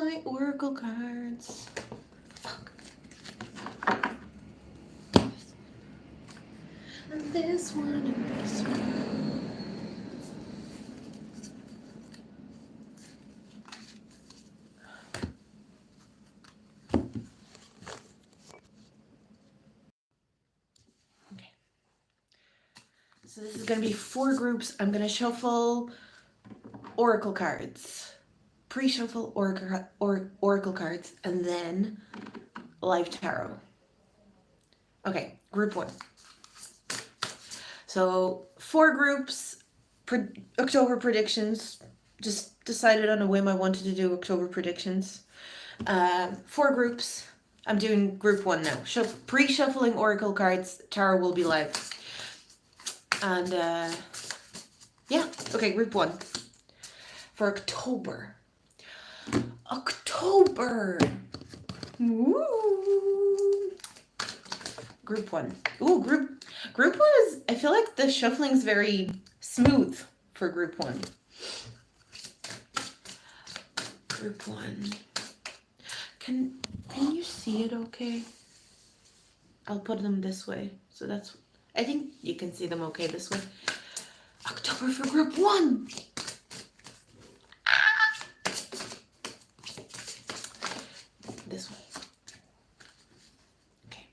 my oracle cards. Fuck. And this one and this one. Okay. So this is going to be 4 groups. I'm going to shuffle oracle cards. Pre-shuffle oracle cards. And then live tarot. Okay, group 1. So 4 groups, October predictions. Just decided on a whim I wanted to do October predictions. 4 groups. I'm doing group 1 now. Pre-shuffling oracle cards. Tarot will be live. And yeah, okay, group 1 for October. October. Woo. Group 1. Ooh, group 1 is, I feel like the shuffling is very smooth for group 1. Group 1. Can you see it okay? I'll put them this way. So that's, I think you can see them okay this way. October for group 1. This one. Okay.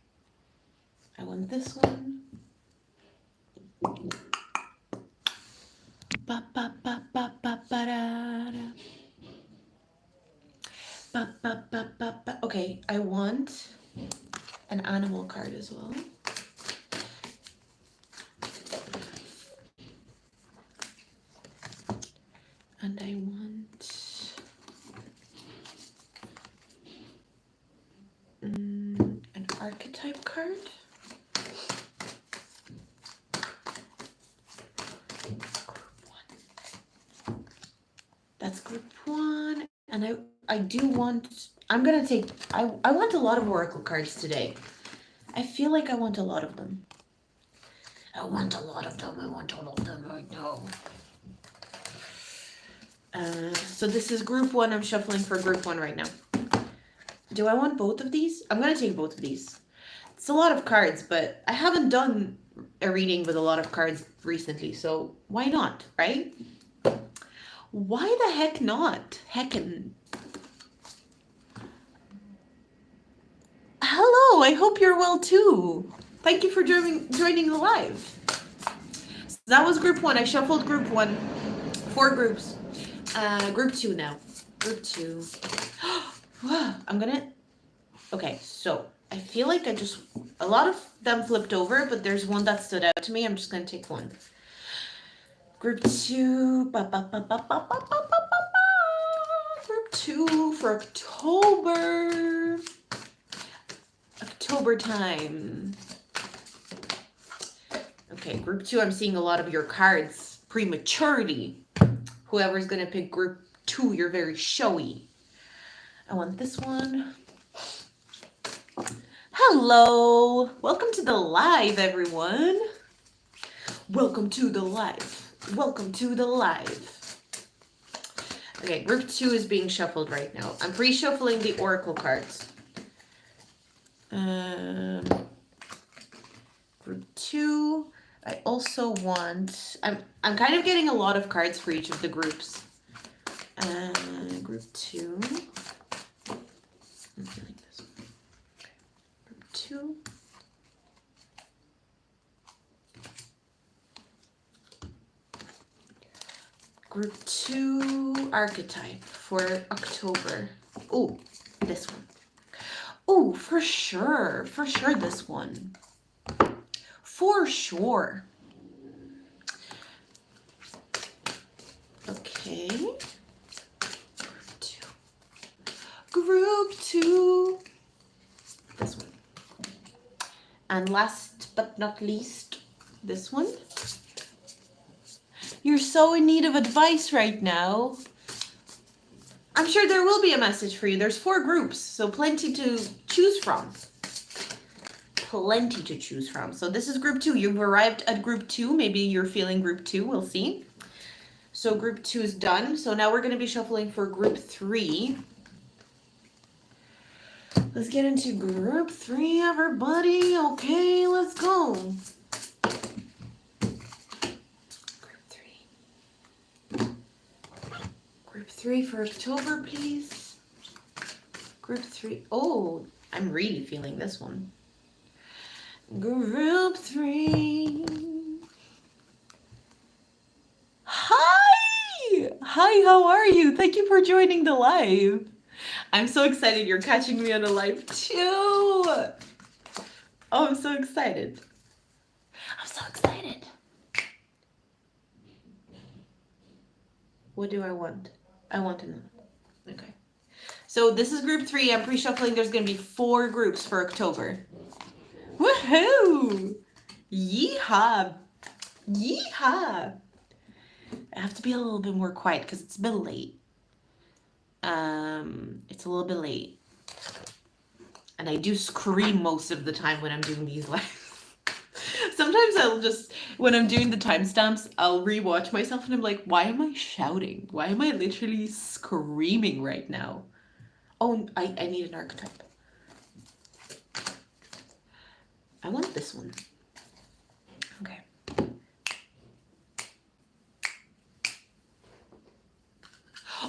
I want this one. Ba ba ba ba ba ba da da. Ba ba ba ba ba. Okay, I want an animal card as well. And I want an archetype card. That's group 1. And I do want, I'm going to take, I want a lot of oracle cards today. I feel like I want a lot of them. I want a lot of them. I want all of them right now. So this is group 1. I'm shuffling for group 1 right now. Do I want both of these? I'm going to take both of these. It's a lot of cards, but I haven't done a reading with a lot of cards recently, so why not, right? Why the heck not? Heckin'. Hello, I hope you're well too. Thank you for joining the live. So that was group 1. I shuffled group 1. 4 groups. Group 2 now. Group 2. I'm gonna... Okay, so I feel like a lot of them flipped over, but there's one that stood out to me. I'm just gonna take one. Group 2. Group 2 for October. October time. Okay, group 2, I'm seeing a lot of your cards. Prematurity. Whoever's going to pick group 2, you're very showy. I want this one. Hello. Welcome to the live, everyone. Welcome to the live. Welcome to the live. Okay, group 2 is being shuffled right now. I'm pre-shuffling the oracle cards. Group 2. I also want, I'm kind of getting a lot of cards for each of the groups. Group 2. I'm feeling this one. Group 2. Group 2 archetype for October. Oh, this one. Oh, for sure this one. For sure. Okay. Group 2. This one. And last but not least, this one. You're so in need of advice right now. I'm sure there will be a message for you. There's 4 groups, so plenty to choose from. Plenty to choose from. So this is group 2. You've arrived at group 2. Maybe you're feeling group 2. We'll see. So group 2 is done. So now we're going to be shuffling for group 3. Let's get into group 3, everybody. Okay, let's go. Group 3 for October, please. Group 3. Oh, I'm really feeling this one. Group 3. Hi! Hi, how are you? Thank you for joining the live. I'm so excited you're catching me on a live too. Oh, I'm so excited. I'm so excited. What do I want? I want to know. Okay. So this is group 3. I'm pre-shuffling. There's going to be 4 groups for October. Woohoo! Yeehaw! Yeehaw! I have to be a little bit more quiet because it's a bit late. It's a little bit late. And I do scream most of the time when I'm doing these lives. Sometimes I'll just, when I'm doing the timestamps, I'll rewatch myself and I'm like, why am I shouting? Why am I literally screaming right now? Oh, I need an archetype. I want this one. Okay.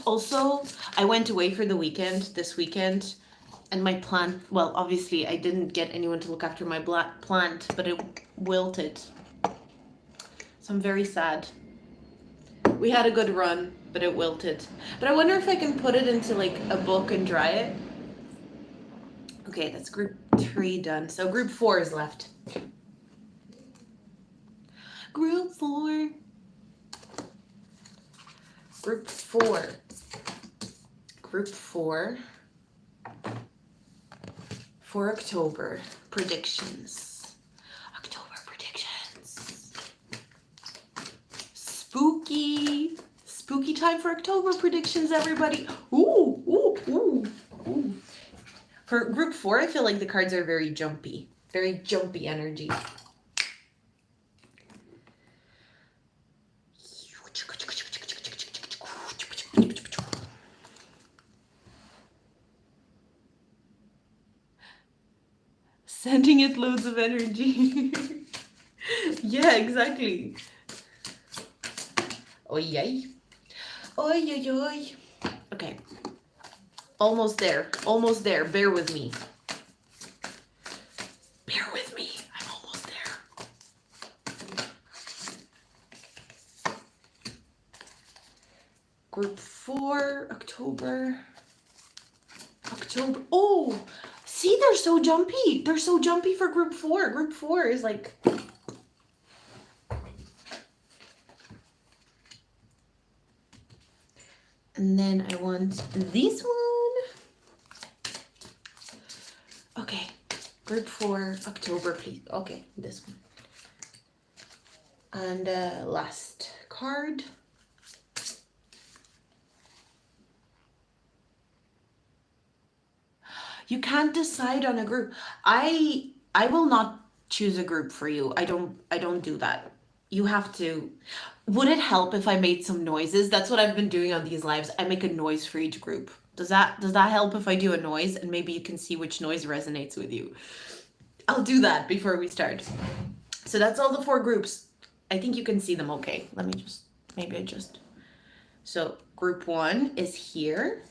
Also, I went away for the weekend, this weekend, and my plant, well, obviously I didn't get anyone to look after my plant, but it wilted. So I'm very sad. We had a good run, but it wilted. But I wonder if I can put it into like a book and dry it. Okay, that's group 3 done. So group 4 is left. Group 4. Group 4. Group 4. For October predictions. October predictions. Spooky time for October predictions, everybody. Ooh, ooh, ooh, ooh. For group 4, I feel like the cards are very jumpy energy. Sending it loads of energy. Yeah, exactly. Oy, yay. Oy, oy, oy. Okay. Almost there. Almost there. Bear with me. Bear with me. I'm almost there. Group 4, October. Oh! See, they're so jumpy. They're so jumpy for group 4. Group 4 is like... And then I want this one. Okay. Group 4, October, please. Okay, this one. And last card. You can't decide on a group. I will not choose a group for you. I don't do that. You have to. Would it help if I made some noises? That's what I've been doing on these lives. I make a noise for each group. Does that help if I do a noise and maybe you can see which noise resonates with you? I'll do that before we start. So that's all the 4 groups. I think you can see them okay. Let me just So group 1 is here.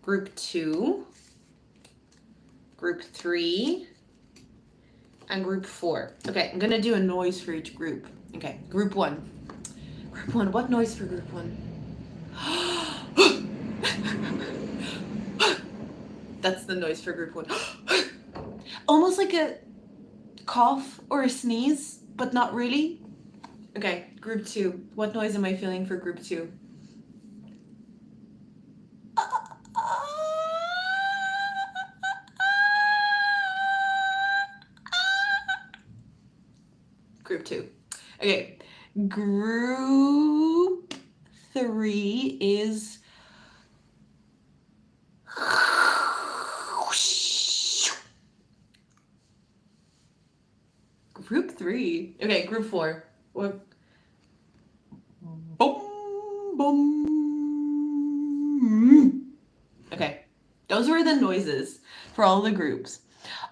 Group 2. Group 3, and group 4. Okay, I'm gonna do a noise for each group. Okay, group 1. Group 1, what noise for group 1? That's the noise for group 1. Almost like a cough or a sneeze, but not really. Okay, group 2. What noise am I feeling for group 2? Group 2. Okay. Group 3 is group 3. Okay, group 4. What? Boom, boom. Okay. Those were the noises for all the groups.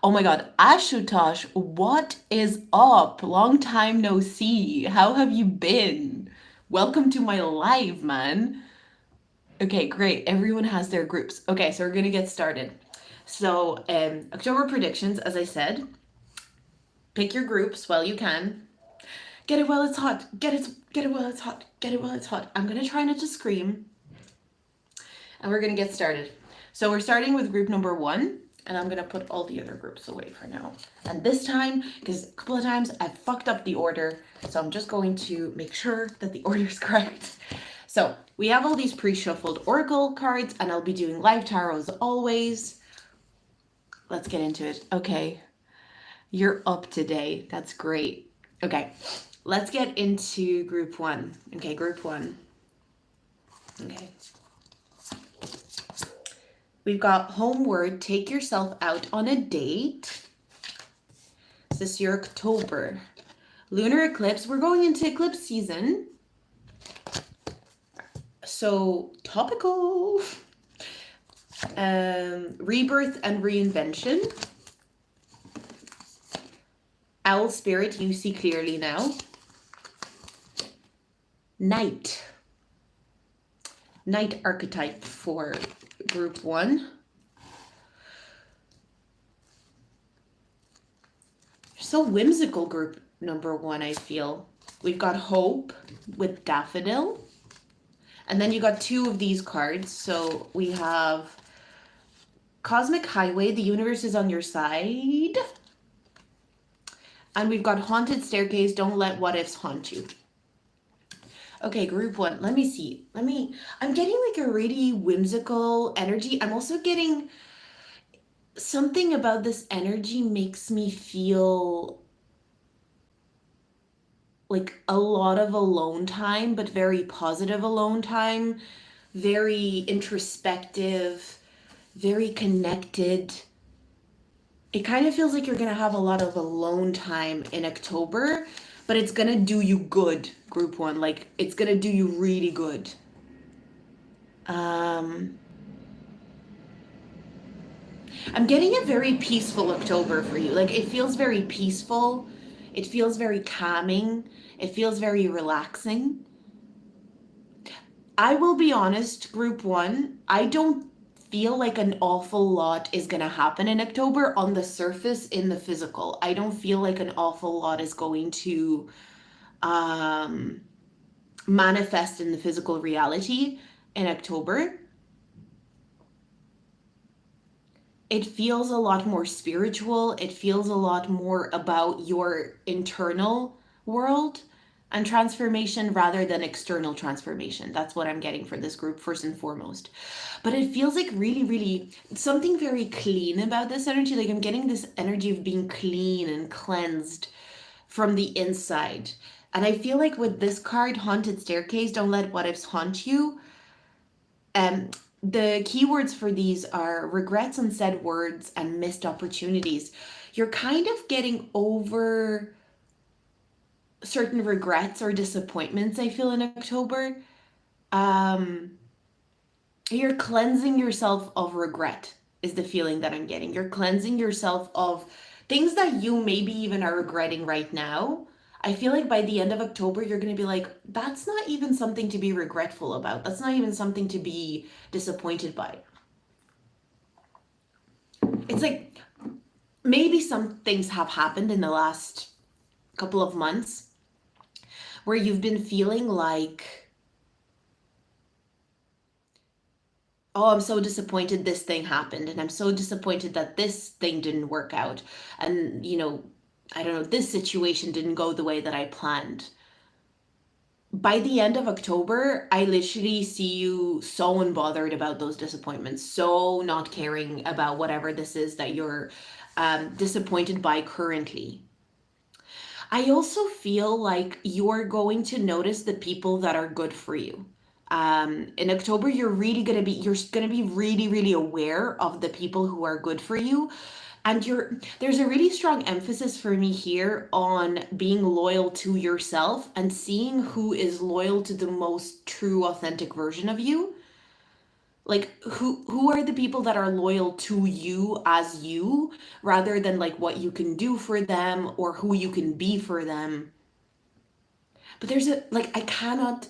Oh my God, Ashutosh, what is up? Long time no see. How have you been? Welcome to my live, man. Okay, great. Everyone has their groups. Okay, so we're gonna get started. So, October predictions, as I said, pick your groups while you can. Get it while it's hot. Get it while it's hot. Get it while it's hot. I'm gonna try not to scream. And we're gonna get started. So we're starting with group number 1, and I'm gonna put all the other groups away for now. And this time, because a couple of times I fucked up the order, so I'm just going to make sure that the order is correct. So we have all these pre-shuffled oracle cards, and I'll be doing live tarot as always. Let's get into it. Okay, you're up today. That's great. Okay, let's get into group 1. Okay, group 1. Okay. We've got homeward, take yourself out on a date. This is your October. Lunar eclipse, we're going into eclipse season. So topical. Rebirth and reinvention. Owl spirit, you see clearly now. Night. Night archetype for group 1. So whimsical, group number 1, I feel. We've got hope with daffodil. And then you got 2 of these cards. So we have cosmic highway, the universe is on your side. And we've got haunted staircase, don't let what ifs haunt you. Okay, group 1, let me see. I'm getting like a really whimsical energy. I'm also getting something about this energy makes me feel like a lot of alone time, but very positive alone time, very introspective, very connected. It kind of feels like you're gonna have a lot of alone time in October, but it's gonna do you good, group 1. Like, it's gonna do you really good. I'm getting a very peaceful October for you. Like, it feels very peaceful. It feels very calming. It feels very relaxing. I will be honest, group 1, I don't feel like an awful lot is going to happen in October on the surface in the physical. I don't feel like an awful lot is going to manifest in the physical reality in October. It feels a lot more spiritual. It feels a lot more about your internal world and transformation rather than external transformation. That's what I'm getting for this group first and foremost. But it feels like really, really something very clean about this energy. Like, I'm getting this energy of being clean and cleansed from the inside. And I feel like with this card, Haunted Staircase, don't let what ifs haunt you. The keywords for these are regrets, unsaid words, and missed opportunities. You're kind of getting over certain regrets or disappointments, I feel, in October. You're cleansing yourself of regret, is the feeling that I'm getting. You're cleansing yourself of things that you maybe even are regretting right now. I feel like by the end of October, you're going to be like, that's not even something to be regretful about. That's not even something to be disappointed by. It's like maybe some things have happened in the last couple of months where you've been feeling like, oh, I'm so disappointed this thing happened, and I'm so disappointed that this thing didn't work out. And, I don't know, this situation didn't go the way that I planned. By the end of October, I literally see you so unbothered about those disappointments, so not caring about whatever this is that you're disappointed by currently. I also feel like you're going to notice the people that are good for you. In October, you're gonna be really, really aware of the people who are good for you. And there's a really strong emphasis for me here on being loyal to yourself and seeing who is loyal to the most true, authentic version of you. Like who are the people that are loyal to you as you, rather than like what you can do for them or who you can be for them. But there's a like, I cannot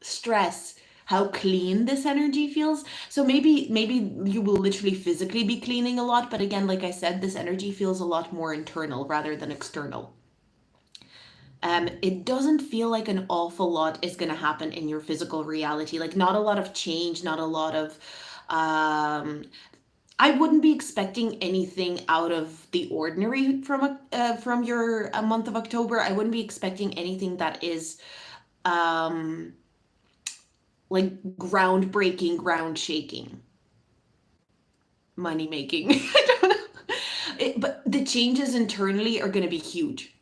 stress how clean this energy feels. So maybe you will literally physically be cleaning a lot, but again, like I said, this energy feels a lot more internal rather than external. It doesn't feel like an awful lot is going to happen in your physical reality. Like, not a lot of change, not a lot of. Um, I wouldn't be expecting anything out of the ordinary from your month of October. I wouldn't be expecting anything that is um, like groundbreaking, ground shaking, money making. I don't know. But the changes internally are going to be huge.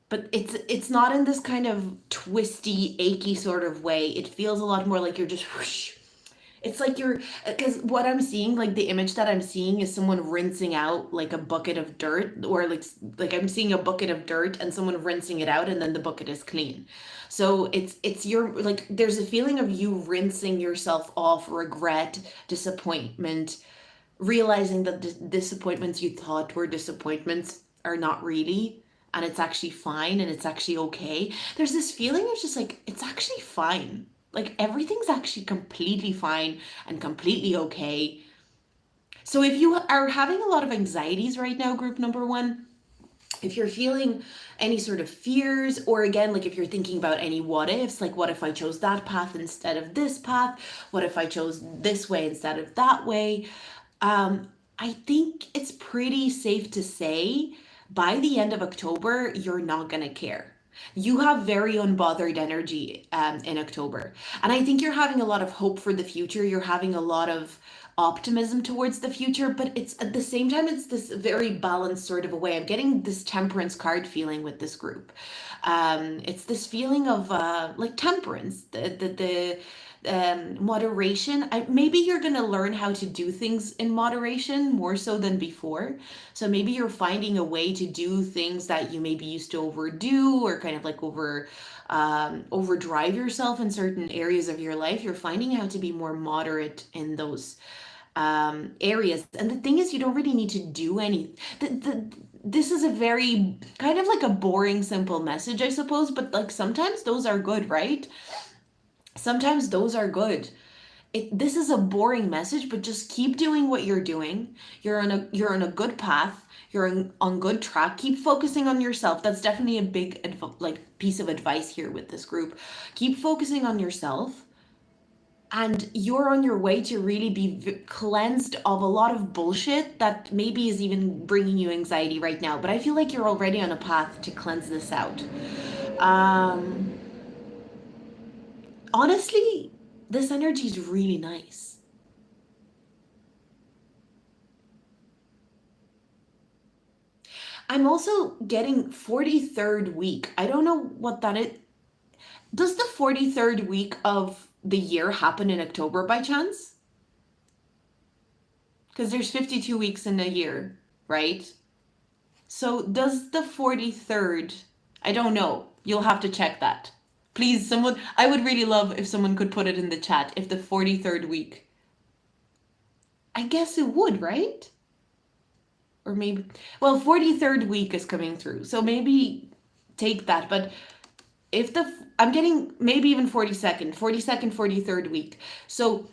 But it's not in this kind of twisty, achy sort of way. It feels a lot more like you're just whoosh. It's like you're, because what I'm seeing, like the image that I'm seeing is someone rinsing out like a bucket of dirt, or like I'm seeing a bucket of dirt and someone rinsing it out, and then the bucket is clean. So it's your, like there's a feeling of you rinsing yourself off regret, disappointment, realizing that the disappointments you thought were disappointments are not really, and it's actually fine, and it's actually okay. There's this feeling of just like, it's actually fine, like everything's actually completely fine and completely okay. So if you are having a lot of anxieties right now, group number one, if you're feeling any sort of fears, or again, like if you're thinking about any what ifs, like what if I chose that path instead of this path, what if I chose this way instead of that way, I think it's pretty safe to say by the end of October, you're not going to care. You have very unbothered energy in October. And I think you're having a lot of hope for the future. You're having a lot of optimism towards the future, but it's at the same time, it's this very balanced sort of a way. I'm getting this temperance card feeling with this group. It's this feeling of like temperance, the moderation. Maybe you're going to learn how to do things in moderation more so than before. So maybe you're finding a way to do things that you maybe used to overdo, or kind of like overdrive yourself in certain areas of your life. You're finding how to be more moderate in those areas. And the thing is, you don't really need to do any. This is a very kind of like a boring, simple message, I suppose, but like sometimes those are good, right? Sometimes those are good. This is a boring message, but just keep doing what you're doing. You're on a good path. On good track. Keep focusing on yourself. That's definitely a big like piece of advice here with this group. Keep focusing on yourself, and you're on your way to really be cleansed of a lot of bullshit that maybe is even bringing you anxiety right now. But I feel like you're already on a path to cleanse this out. Um, Honestly, this energy is really nice. I'm also getting 43rd week. I don't know what that is. Does the 43rd week of the year happen in October by chance? Because there's 52 weeks in a year, right? So does the 43rd, I don't know. You'll have to check that. Please, someone, I would really love if someone could put it in the chat if the 43rd week. I guess it would, right? Or maybe, well, 43rd week is coming through. So maybe take that. But if I'm getting maybe even 42nd, 43rd week. So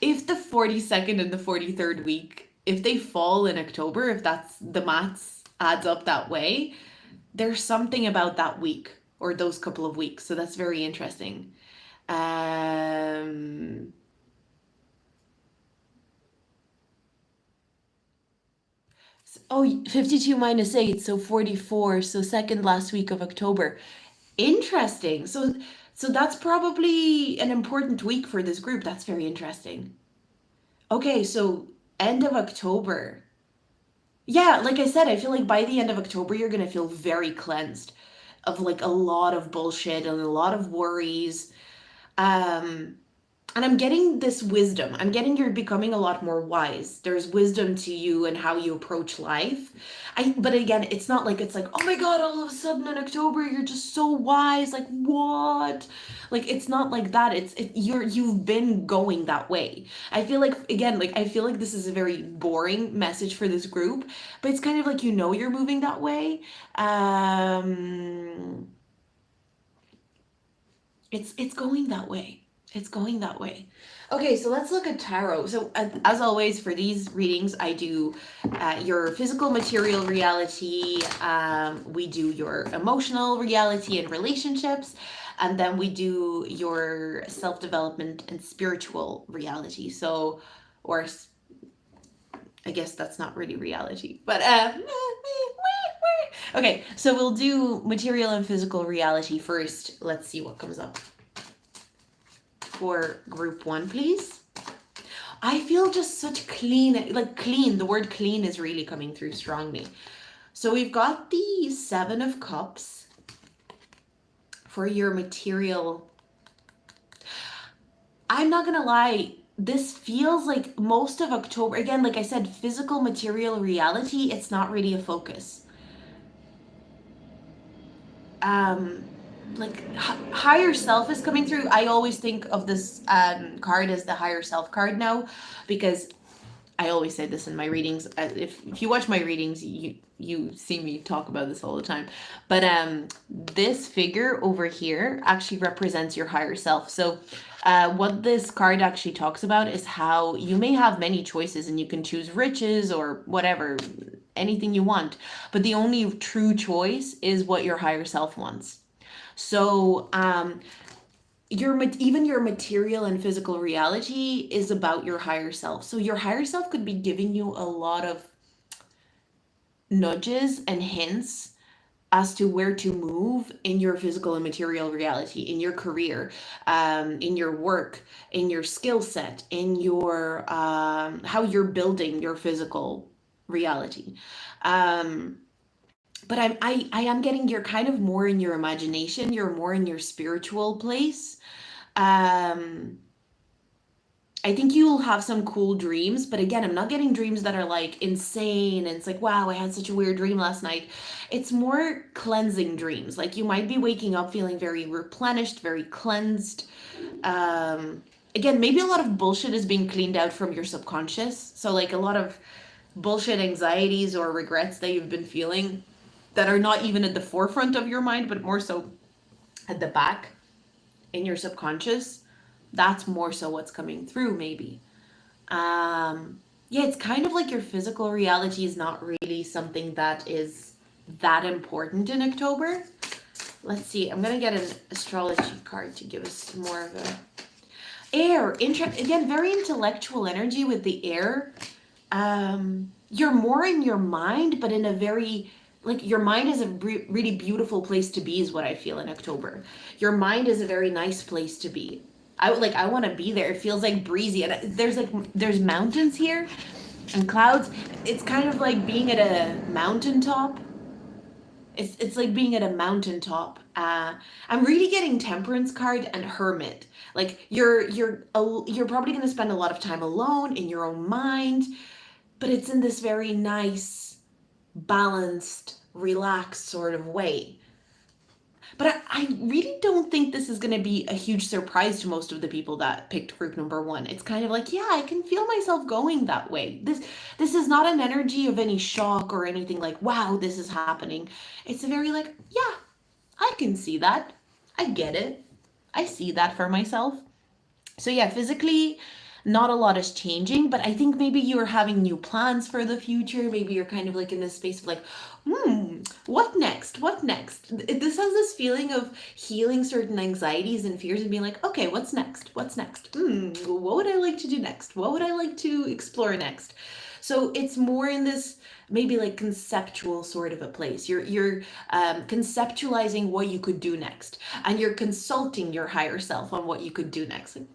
if the 42nd and the 43rd week, if they fall in October, if that's the maths adds up that way, there's something about that week or those couple of weeks. So that's very interesting. Oh, 52 minus 8, so 44. So second last week of October. Interesting. So that's probably an important week for this group. That's very interesting. Okay, so end of October. Yeah, like I said, I feel like by the end of October, you're going to feel very cleansed of like a lot of bullshit and a lot of worries. Um, and I'm getting this wisdom. I'm getting you're becoming a lot more wise. There's wisdom to you and how you approach life. But again, it's not like it's like, oh my God, all of a sudden in October you're just so wise. Like what? Like it's not like that. You've been going that way. I feel like again, like I feel like this is a very boring message for this group, but it's kind of like you're moving that way. It's going that way. It's going that way. Okay, so let's look at tarot. So as always, for these readings, I do your physical material reality. We do your emotional reality and relationships. And then we do your self-development and spiritual reality. So, or I guess that's not really reality, but okay, so we'll do material and physical reality first. Let's see what comes up for group 1, please. I feel just such clean, like clean. The word clean is really coming through strongly. So we've got the 7 of Cups for your material. I'm not gonna lie, this feels like most of October, again, like I said, physical material reality, it's not really a focus. Like higher self is coming through. I always think of this card as the higher self card now, because I always say this in my readings. If you watch my readings, you see me talk about this all the time. But this figure over here actually represents your higher self. So what this card actually talks about is how you may have many choices and you can choose riches or whatever, anything you want. But the only true choice is what your higher self wants. So even your material and physical reality is about your higher self. So your higher self could be giving you a lot of nudges and hints as to where to move in your physical and material reality, in your career, in your work, in your skill set, in your how you're building your physical reality. But I am getting you're kind of more in your imagination, you're more in your spiritual place. I think you'll have some cool dreams, but again, I'm not getting dreams that are like insane and it's like, wow, I had such a weird dream last night. It's more cleansing dreams. Like you might be waking up feeling very replenished, very cleansed. Again, maybe a lot of bullshit is being cleaned out from your subconscious. So like a lot of bullshit anxieties or regrets that you've been feeling that are not even at the forefront of your mind, but more so at the back in your subconscious. That's more so what's coming through, maybe. Yeah, it's kind of like your physical reality is not really something that is that important in October. Let's see. I'm going to get an astrology card to give us more of a air. Again, very intellectual energy with the air. You're more in your mind, but in a very like your mind is a really beautiful place to be is what I feel in October. Your mind is a very nice place to be. I want to be there. It feels like breezy and there's mountains here and clouds. It's kind of like being at a mountaintop. It's like being at a mountaintop. I'm really getting Temperance card and Hermit. Like you're probably going to spend a lot of time alone in your own mind, but it's in this very nice, balanced, relaxed sort of way. But I really don't think this is going to be a huge surprise to most of the people that picked group number 1. It's kind of like, yeah, I can feel myself going that way. This is not an energy of any shock or anything like, wow, this is happening. It's a very like, yeah, I can see that. I get it. I see that for myself. So yeah, physically, not a lot is changing, but I think maybe you're having new plans for the future. Maybe you're kind of like in this space of like, what next? What next? This has this feeling of healing certain anxieties and fears and being like, okay, what's next? What's next? What would I like to do next? What would I like to explore next? So it's more in this maybe like conceptual sort of a place. You're conceptualizing what you could do next, and you're consulting your higher self on what you could do next. Like,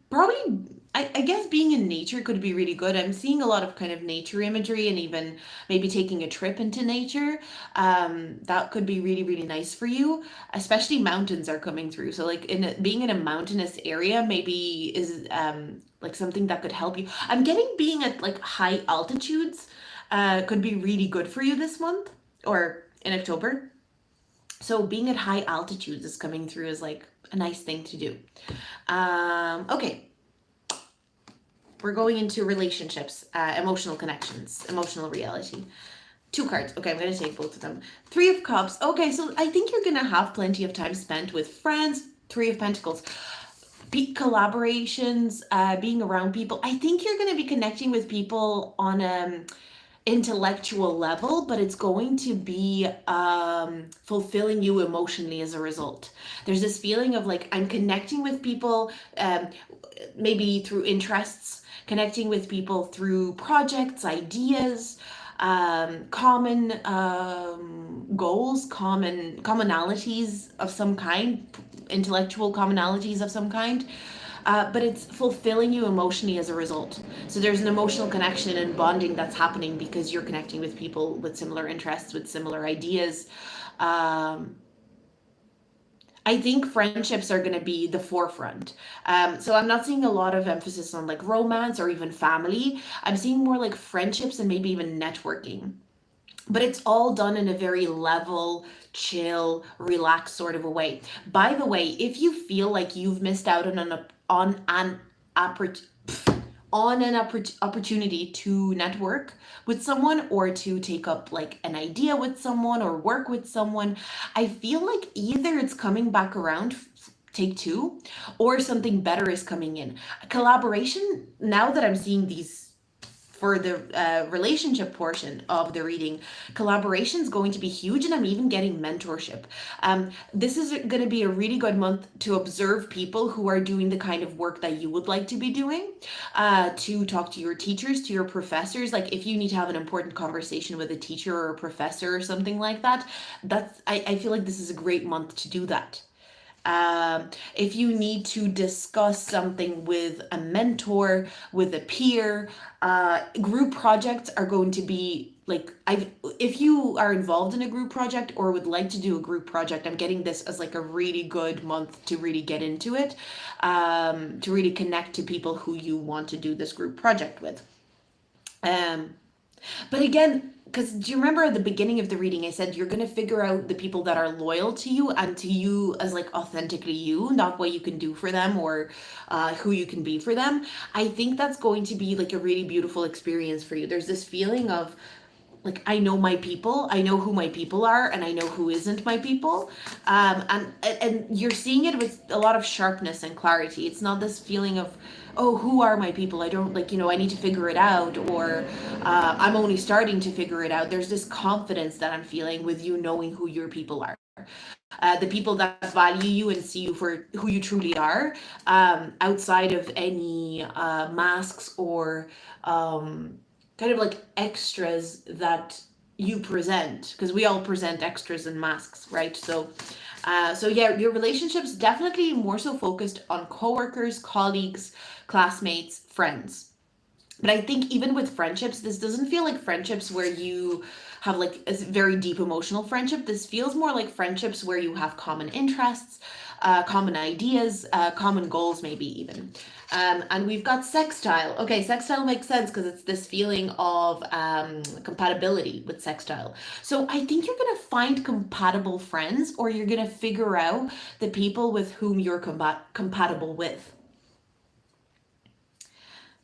probably I guess being in nature could be really good. I'm seeing a lot of kind of nature imagery and even maybe taking a trip into nature. That could be really, really nice for you. Especially mountains are coming through. So like being in a mountainous area maybe is like something that could help you. I'm getting being at like high altitudes could be really good for you this month or in October. So being at high altitudes is coming through as like a nice thing to do. Okay, we're going into relationships, emotional connections, emotional reality. Two cards. Okay, I'm going to take both of them. Three of Cups. Okay, so I think you're going to have plenty of time spent with friends. Three of Pentacles. Collaborations, being around people. I think you're going to be connecting with people on intellectual level, but it's going to be fulfilling you emotionally as a result. There's this feeling of like, I'm connecting with people, maybe through interests, connecting with people through projects, ideas, common goals, commonalities of some kind, intellectual commonalities of some kind. But it's fulfilling you emotionally as a result. So there's an emotional connection and bonding that's happening because you're connecting with people with similar interests, with similar ideas. I think friendships are going to be the forefront. So I'm not seeing a lot of emphasis on like romance or even family. I'm seeing more like friendships and maybe even networking. But it's all done in a very level, chill, relaxed sort of a way. By the way, if you feel like you've missed out on an opportunity to network with someone or to take up like an idea with someone or work with someone, I feel like either it's coming back around, take two, or something better is coming in. Collaboration, now that I'm seeing these for the relationship portion of the reading, collaboration is going to be huge, and I'm even getting mentorship. This is going to be a really good month to observe people who are doing the kind of work that you would like to be doing, to talk to your teachers, to your professors. Like if you need to have an important conversation with a teacher or a professor or something like that, I feel like this is a great month to do that. If you need to discuss something with a mentor, with a peer, group projects are going to be like, if you are involved in a group project or would like to do a group project, I'm getting this as like a really good month to really get into it, to really connect to people who you want to do this group project with. But again, because do you remember at the beginning of the reading, I said you're going to figure out the people that are loyal to you and to you as like authentically you, not what you can do for them or who you can be for them. I think that's going to be like a really beautiful experience for you. There's this feeling of like, I know my people, I know who my people are, and I know who isn't my people. And you're seeing it with a lot of sharpness and clarity. It's not this feeling of, oh, who are my people? I don't like, I need to figure it out, or I'm only starting to figure it out. There's this confidence that I'm feeling with you knowing who your people are. The people that value you and see you for who you truly are, outside of any masks or kind of like extras that you present, because we all present extras and masks, right? So yeah, your relationships definitely more so focused on coworkers, colleagues, classmates, friends. But I think even with friendships, this doesn't feel like friendships where you have like a very deep emotional friendship. This feels more like friendships where you have common interests, common ideas, common goals, maybe even. And we've got sextile. Okay, sextile makes sense because it's this feeling of compatibility with sextile. So I think you're going to find compatible friends, or you're going to figure out the people with whom you're compatible with.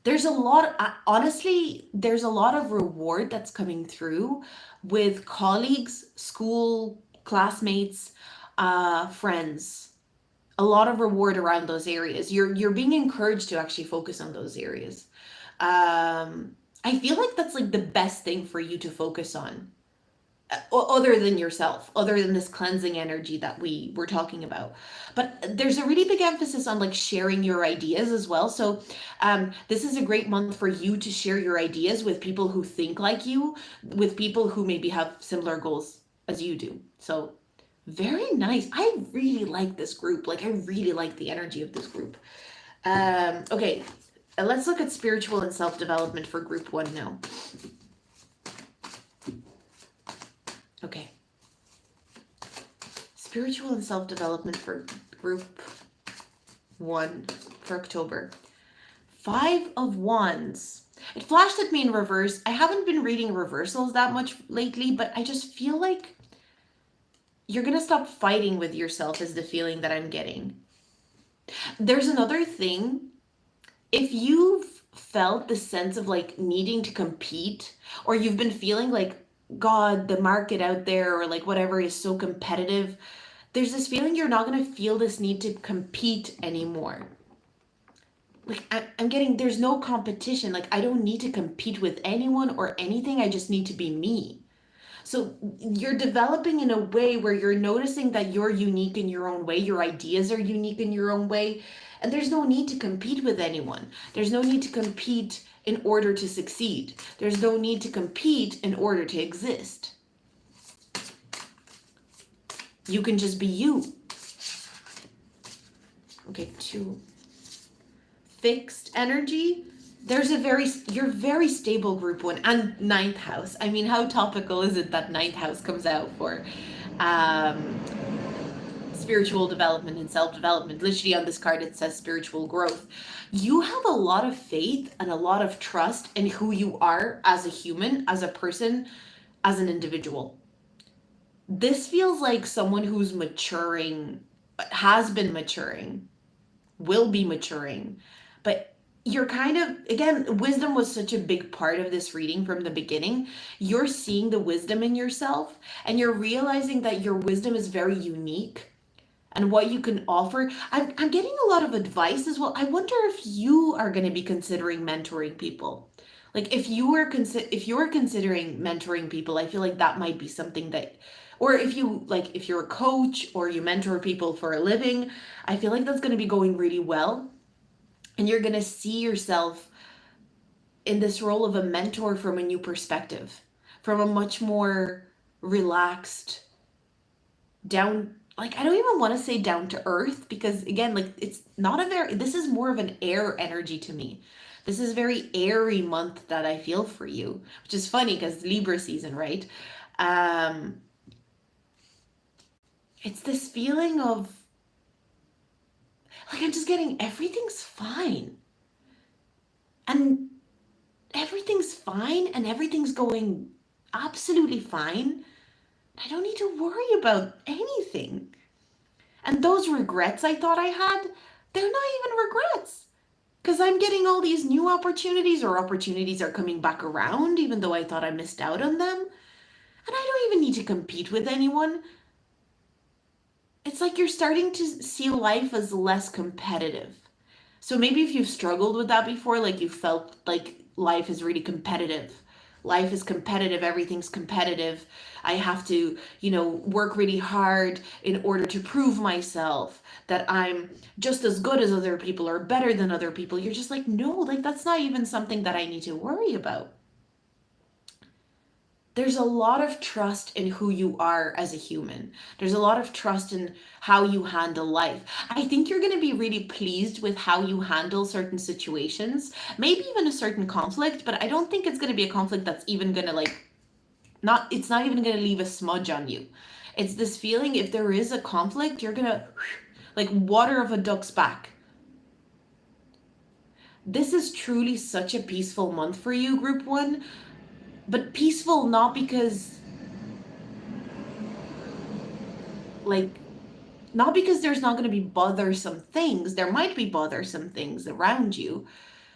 There's a lot, honestly, there's a lot of reward that's coming through with colleagues, school, classmates, friends. A lot of reward around those areas. You're being encouraged to actually focus on those areas. I feel like that's like the best thing for you to focus on, other than yourself, other than this cleansing energy that we were talking about. But there's a really big emphasis on like sharing your ideas as well. So this is a great month for you to share your ideas with people who think like you, with people who maybe have similar goals as you do. So very nice. I really like this group. Like I really like the energy of this group. Okay, And let's look at spiritual and self-development for group 1 now. Okay. Spiritual and self-development for group 1 for October. 5 of Wands. It flashed at me in reverse. I haven't been reading reversals that much lately, but I just feel like you're going to stop fighting with yourself is the feeling that I'm getting. There's another thing. If you've felt the sense of like needing to compete, or you've been feeling like, God, the market out there or like whatever is so competitive, there's this feeling you're not going to feel this need to compete anymore. Like I'm getting, there's no competition. Like I don't need to compete with anyone or anything. I just need to be me. So you're developing in a way where you're noticing that you're unique in your own way. Your ideas are unique in your own way. And there's no need to compete with anyone. There's no need to compete in order to succeed. There's no need to compete in order to exist. You can just be you. Okay, 2. Fixed energy. You're very stable group 1 and 9th house. I mean, how topical is it that 9th house comes out for spiritual development and self-development? Literally on this card, it says spiritual growth. You have a lot of faith and a lot of trust in who you are as a human, as a person, as an individual. This feels like someone who's maturing, has been maturing, will be maturing, but you're kind of, again, wisdom was such a big part of this reading from the beginning. You're seeing the wisdom in yourself and you're realizing that your wisdom is very unique and what you can offer. I'm getting a lot of advice as well. I wonder if you are going to be considering mentoring people. Like if you were considering mentoring people, I feel like that might be something that, or if you're a coach or you mentor people for a living, I feel like that's going to be going really well. And you're going to see yourself in this role of a mentor from a new perspective, from a much more relaxed, down, like, I don't even want to say down to earth, because again, like, it's not this is more of an air energy to me. This is very airy month that I feel for you, which is funny because Libra season, right? It's this feeling of, like, I'm just getting everything's fine. And everything's fine and everything's going absolutely fine. I don't need to worry about anything. And those regrets I thought I had, they're not even regrets. Because I'm getting all these new opportunities, or opportunities are coming back around, even though I thought I missed out on them. And I don't even need to compete with anyone. It's like you're starting to see life as less competitive. So maybe if you've struggled with that before, like you felt like life is really competitive. Life is competitive. Everything's competitive. I have to, work really hard in order to prove myself that I'm just as good as other people or better than other people. You're just like, no, like that's not even something that I need to worry about. There's a lot of trust in who you are as a human. There's a lot of trust in how you handle life. I think you're going to be really pleased with how you handle certain situations, maybe even a certain conflict, but I don't think it's going to be a conflict that's even going to it's not even going to leave a smudge on you. It's this feeling, if there is a conflict, you're going to like water of a duck's back. This is truly such a peaceful month for you, group 1. But peaceful not because there's not going to be bothersome things. There might be bothersome things around you,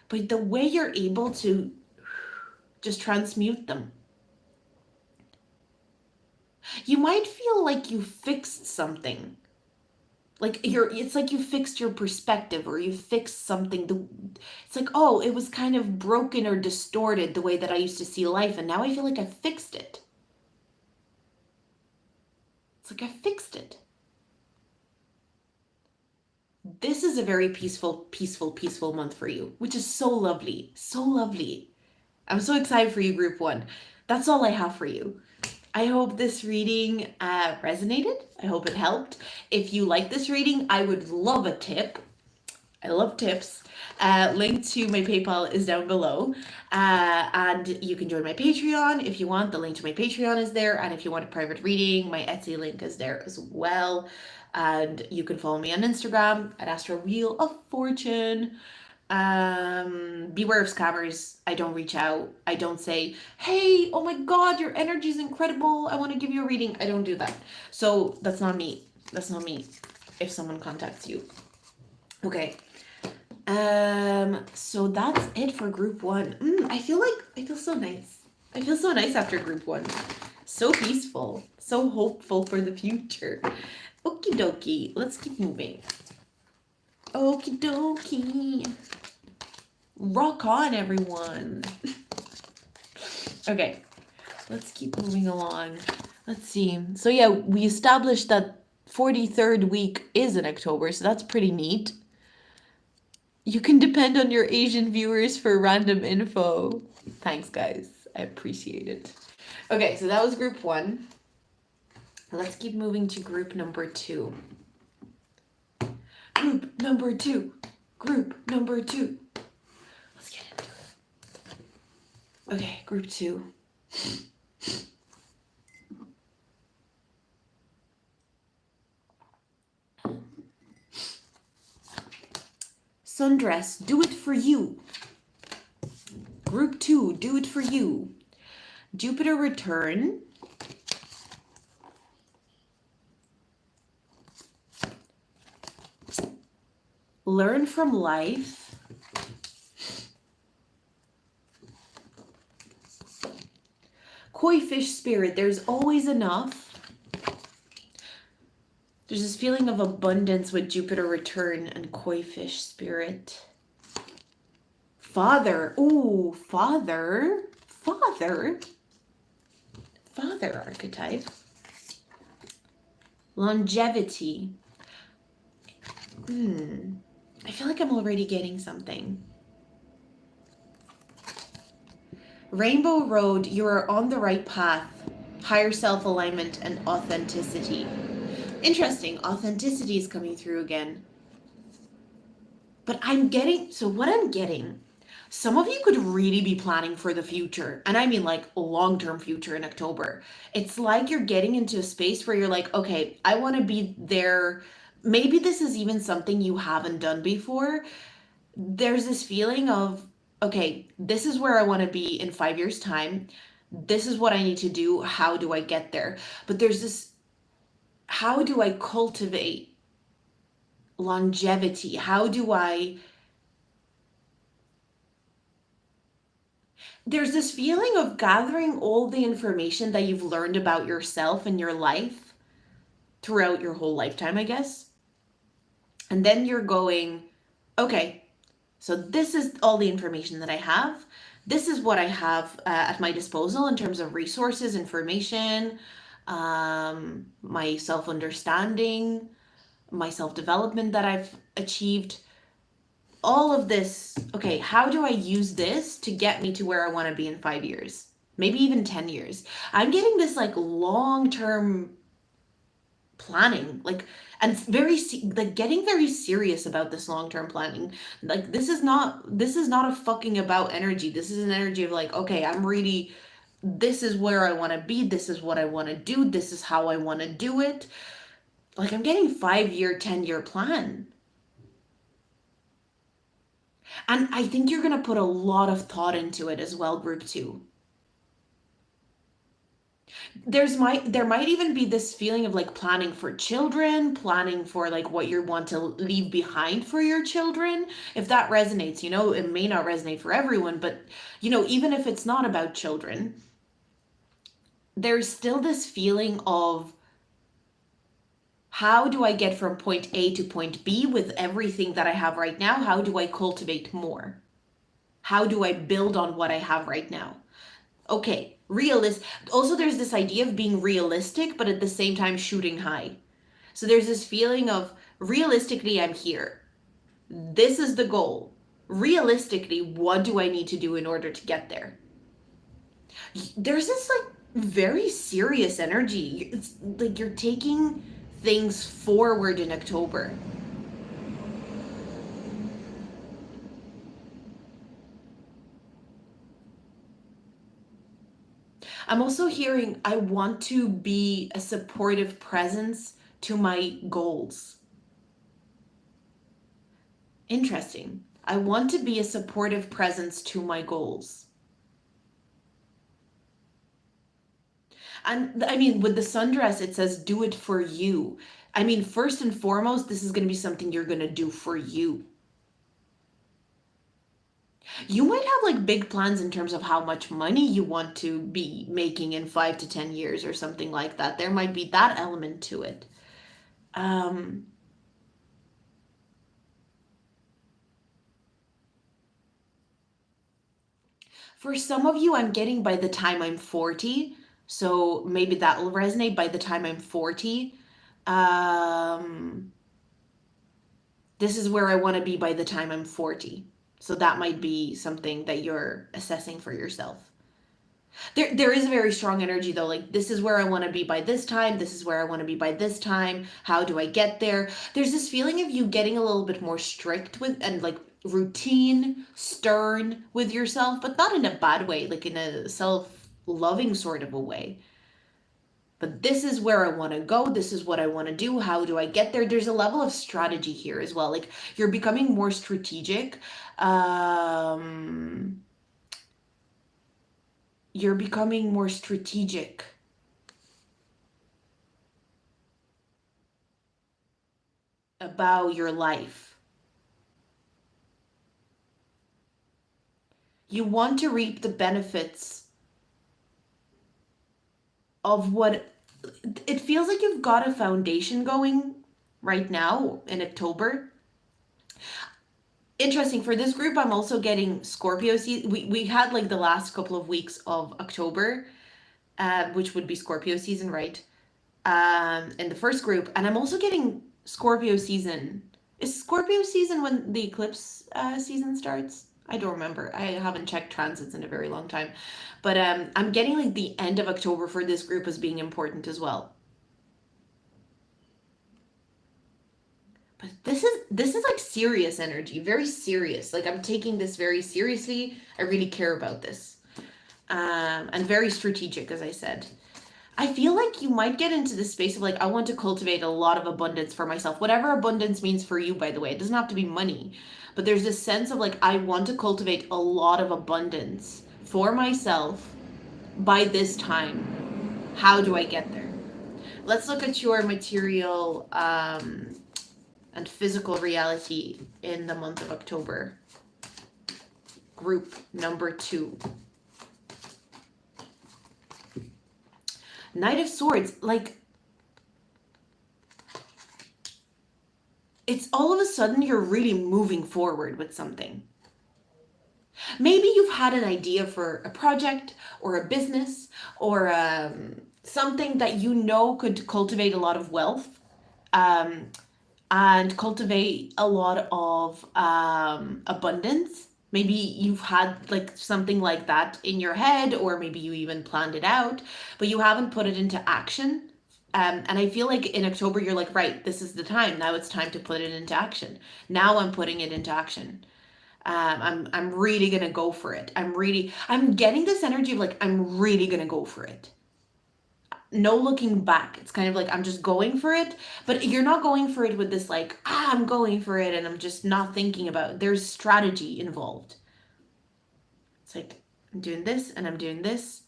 but the way you're able to just transmute them. You might feel like you fixed something. It's like you fixed your perspective, or you fixed something. It's like, oh, it was kind of broken or distorted the way that I used to see life, and now I feel like I fixed it. It's like I fixed it. This is a very peaceful month for you, which is so lovely. So lovely. I'm so excited for you, group 1. That's all I have for you. I hope this reading resonated. I hope it helped. If you like this reading, I would love a tip. I love tips. Link to my PayPal is down below. And you can join my Patreon if you want. The link to my Patreon is there. And if you want a private reading, my Etsy link is there as well. And you can follow me on Instagram at Astro Wheel of Fortune. Beware of scammers. I don't reach out. I don't say, hey, oh my God, your energy is incredible, I want to give you a reading. I don't do that. So that's not me. That's not me if someone contacts you. Okay. So that's it for group one. I feel so nice. I feel so nice after group one. So peaceful, so hopeful for the future. Okie dokie, let's keep moving. Okie dokie. Rock on, everyone. Okay, let's keep moving along. Let's see. So yeah, we established that 43rd week is in October, so that's pretty neat. You can depend on your Asian viewers for random info. Thanks, guys. I appreciate it. Okay, so that was group one. Let's keep moving to group number two. Group number two. Group number two. Let's get into it. Okay, group two. Sundress, do it for you. Group two, do it for you. Jupiter return. Learn from life. Koi fish spirit, there's always enough. There's this feeling of abundance with Jupiter return and koi fish spirit. Father. Ooh, father. Father. Father archetype. Longevity. I feel like I'm already getting something. Rainbow Road, you are on the right path. Higher self-alignment and authenticity. Interesting, authenticity is coming through again. But what I'm getting, some of you could really be planning for the future. And I mean like long-term future in October. It's like you're getting into a space where you're like, okay, I want to be there. Maybe this is even something you haven't done before. There's this feeling of, okay, this is where I want to be in 5 years' time. This is what I need to do. How do I get there? But there's this, how do I cultivate longevity? There's this feeling of gathering all the information that you've learned about yourself and your life throughout your whole lifetime, I guess. And then you're going, okay, so this is all the information that I have. This is what I have at my disposal in terms of resources, information, my self-understanding, my self-development that I've achieved. All of this, okay, how do I use this to get me to where I want to be in 5 years? Maybe even 10 years. I'm getting this like long-term planning, and getting very serious about this long-term planning. Like this is not a fucking about energy. This is an energy of like, okay, this is where I want to be. This is what I want to do. This is how I want to do it. Like I'm getting 5-year, 10-year plan. And I think you're going to put a lot of thought into it as well, group two. There might even be this feeling of like planning for children, planning for like what you want to leave behind for your children. If that resonates, it may not resonate for everyone, but even if it's not about children, there's still this feeling of, how do I get from point A to point B with everything that I have right now? How do I cultivate more? How do I build on what I have right now? Okay, also there's this idea of being realistic, but at the same time shooting high. So there's this feeling of, realistically, I'm here. This is the goal. Realistically, what do I need to do in order to get there? There's this like very serious energy. It's like you're taking things forward in October. I'm also hearing I want to be a supportive presence to my goals. Interesting. I want to be a supportive presence to my goals. And I mean, with the sundress, it says do it for you. I mean, first and foremost, this is going to be something you're going to do for you. You might have like big plans in terms of how much money you want to be making in 5 to 10 years or something like that. There might be that element to it. Um, for some of you, I'm getting by the time I'm 40. So maybe that will resonate by the time I'm 40. Um, this is where I want to be by the time I'm 40. So that might be something that you're assessing for yourself. There is a very strong energy though, like this is where I want to be by this time, this is where I want to be by this time, how do I get there? There's this feeling of you getting a little bit more strict with and like routine, stern with yourself, but not in a bad way, like in a self-loving sort of a way. But this is where I want to go, this is what I want to do, how do I get there? There's a level of strategy here as well, like you're becoming more strategic. You're becoming more strategic about your life. You want to reap the benefits of what it feels like you've got a foundation going right now in October. Interesting, for this group, I'm also getting Scorpio season. We had like the last couple of weeks of October, which would be Scorpio season, right? In the first group, and I'm also getting Scorpio season. Is Scorpio season when the eclipse season starts? I don't remember. I haven't checked transits in a very long time. But I'm getting like the end of October for this group as being important as well. But this is like serious energy, very serious. Like I'm taking this very seriously. I really care about this. And very strategic, as I said. I feel like you might get into the space of like, I want to cultivate a lot of abundance for myself. Whatever abundance means for you, by the way, it doesn't have to be money. But there's this sense of like, I want to cultivate a lot of abundance for myself by this time. How do I get there? Let's look at your material and physical reality in the month of October. Group number 2. Knight of Swords, like, it's all of a sudden you're really moving forward with something. Maybe you've had an idea for a project or a business or something that you know could cultivate a lot of wealth and cultivate a lot of abundance. Maybe you've had like something like that in your head, or maybe you even planned it out, but you haven't put it into action. And I feel like in October, you're like, right, this is the time. Now it's time to put it into action. Now I'm putting it into action. I'm really gonna go for it. I'm getting this energy of like, I'm really gonna go for it. No looking back. It's kind of like I'm just going for it, but you're not going for it with this like, I'm going for it and I'm just not thinking about it. There's strategy involved. It's like I'm doing this and I'm doing this.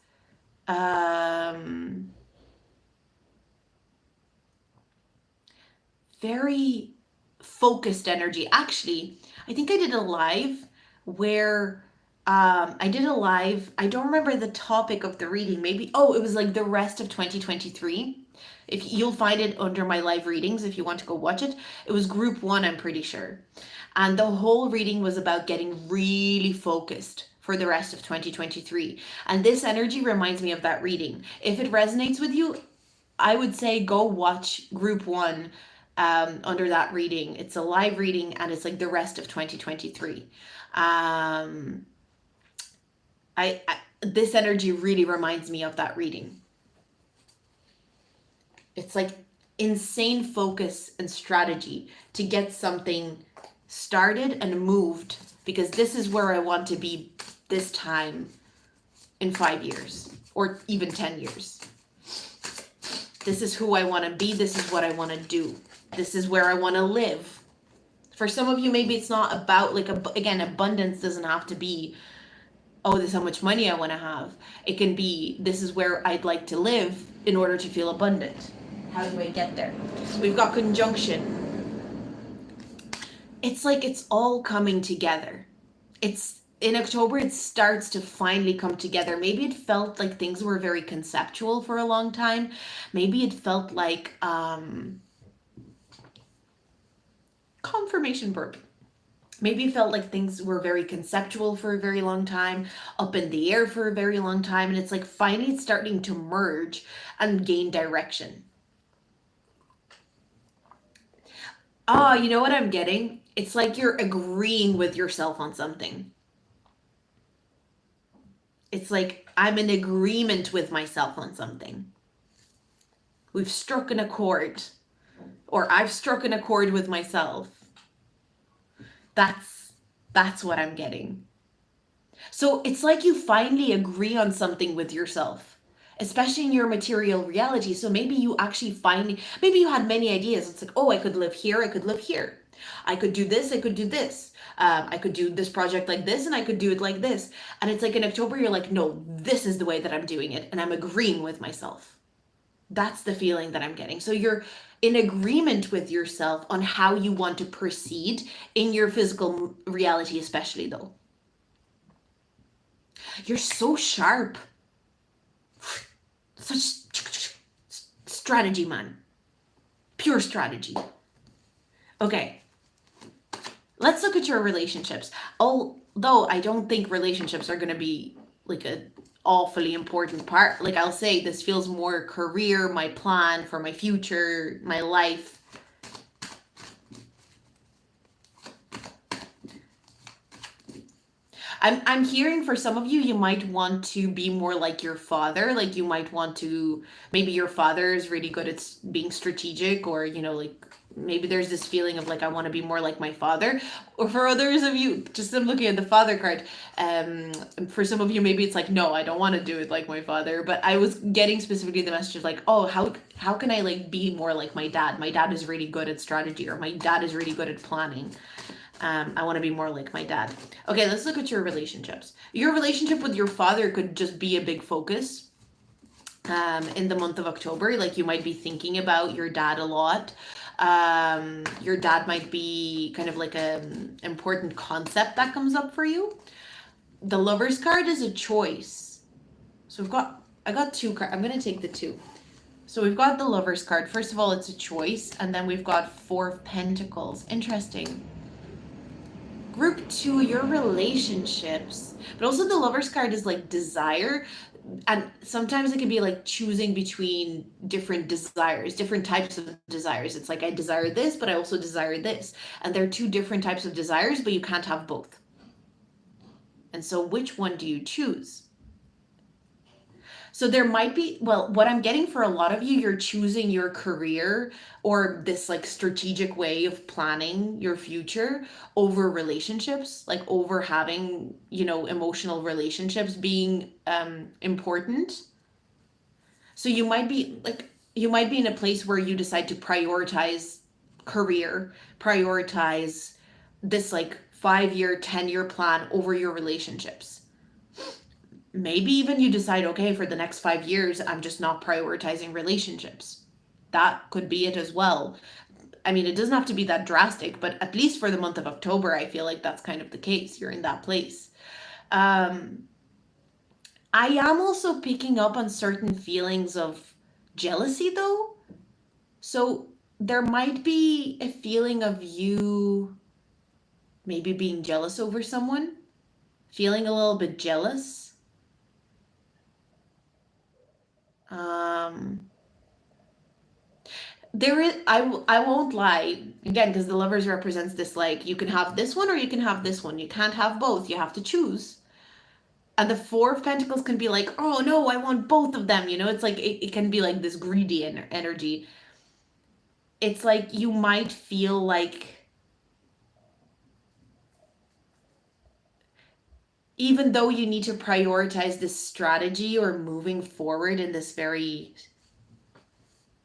Very focused energy. Actually, I think I did a live where I did a live. I don't remember the topic of the reading. Maybe, it was like the rest of 2023. If you'll find it under my live readings, if you want to go watch it. It was group 1, I'm pretty sure. And the whole reading was about getting really focused for the rest of 2023. And this energy reminds me of that reading. If it resonates with you, I would say go watch group 1 under that reading. It's a live reading and it's like the rest of 2023. This energy really reminds me of that reading. It's like insane focus and strategy to get something started and moved, because this is where I want to be this time in 5 years or even 10 years. This is who I want to be. This is what I want to do. This is where I want to live. For some of you, maybe it's not about, like, again, abundance doesn't have to be, oh, this is how much money I want to have. It can be, this is where I'd like to live in order to feel abundant. How do I get there? We've got conjunction. It's like it's all coming together. It's in October, it starts to finally come together. Maybe it felt like things were very conceptual for a long time. Maybe it felt like confirmation burp. Maybe it felt like things were very conceptual for a very long time, up in the air for a very long time, and it's like finally it's starting to merge and gain direction. You know what I'm getting? It's like you're agreeing with yourself on something. It's like I'm in agreement with myself on something. We've struck an accord, or I've struck an accord with myself. That's what I'm getting. So it's like you finally agree on something with yourself, especially in your material reality. So maybe you actually maybe you had many ideas. It's like, oh, I could live here, I could live here. I could do this, I could do this. I could do this project like this, and I could do it like this. And it's like in October, you're like, no, this is the way that I'm doing it. And I'm agreeing with myself. That's the feeling that I'm getting. So you're in agreement with yourself on how you want to proceed in your physical reality, especially though. You're so sharp. Such strategy, man. Pure strategy. Okay. Let's look at your relationships. Although I don't think relationships are going to be like an awfully important part. Like I'll say this feels more career, my plan for my future, my life. I'm hearing for some of you, you might want to be more like your father. Like you might want to, maybe your father is really good at being strategic, or, you know, like maybe there's this feeling of like, I want to be more like my father. Or for others of you, just I'm looking at the father card. For some of you, maybe it's like, no, I don't want to do it like my father. But I was getting specifically the message of like, oh, how can I like be more like my dad? My dad is really good at strategy, or my dad is really good at planning. I want to be more like my dad. Okay, let's look at your relationships. Your relationship with your father could just be a big focus in the month of October. Like you might be thinking about your dad a lot. Your dad might be kind of like an important concept that comes up for you. The Lover's card is a choice. So I got two cards. I'm going to take the two. So we've got the Lover's card. First of all, it's a choice. And then we've got Four of Pentacles. Interesting. Group 2, your relationships, but also the Lover's card is like desire, and sometimes it can be like choosing between different desires, different types of desires. It's like I desire this, but I also desire this, and they're two different types of desires, but you can't have both. And so which one do you choose? So there might be, well, what I'm getting for a lot of you, you're choosing your career or this like strategic way of planning your future over relationships, like over having, you know, emotional relationships being important. So you might be in a place where you decide to prioritize career, prioritize this like 5-year, 10-year plan over your relationships. Maybe even you decide, okay, for the next 5 years, I'm just not prioritizing relationships. That could be it as well. I mean, it doesn't have to be that drastic, but at least for the month of October, I feel like that's kind of the case. You're in that place. I am also picking up on certain feelings of jealousy, though. So there might be a feeling of you maybe being jealous over someone, feeling a little bit jealous. There is, I won't lie again, because the Lovers represents this, like you can have this one or you can have this one. You can't have both. You have to choose. And the Four of Pentacles can be like, oh no, I want both of them. You know, it's like it can be like this greedy energy. It's like you might feel like even though you need to prioritize this strategy or moving forward in this very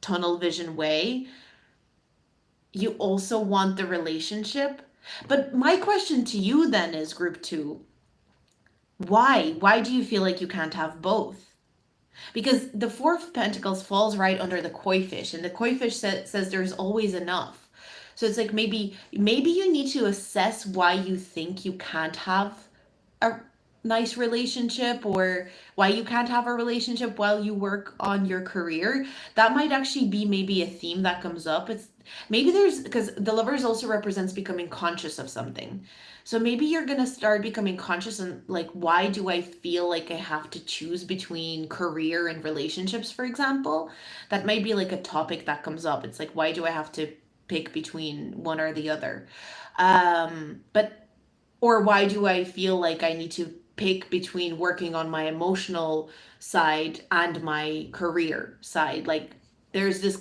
tunnel vision way, you also want the relationship. But my question to you then is, group two, why? Why do you feel like you can't have both? Because the Four of Pentacles falls right under the koi fish, and the koi fish says there's always enough. So it's like maybe you need to assess why you think you can't have a nice relationship, or why you can't have a relationship while you work on your career. That might actually be maybe a theme that comes up. It's maybe there's, because the Lovers also represents becoming conscious of something. So maybe you're gonna start becoming conscious and like, why do I feel like I have to choose between career and relationships, for example? That might be like a topic that comes up. It's like, why do I have to pick between one or the other? But or why do I feel like I need to pick between working on my emotional side and my career side? Like, there's this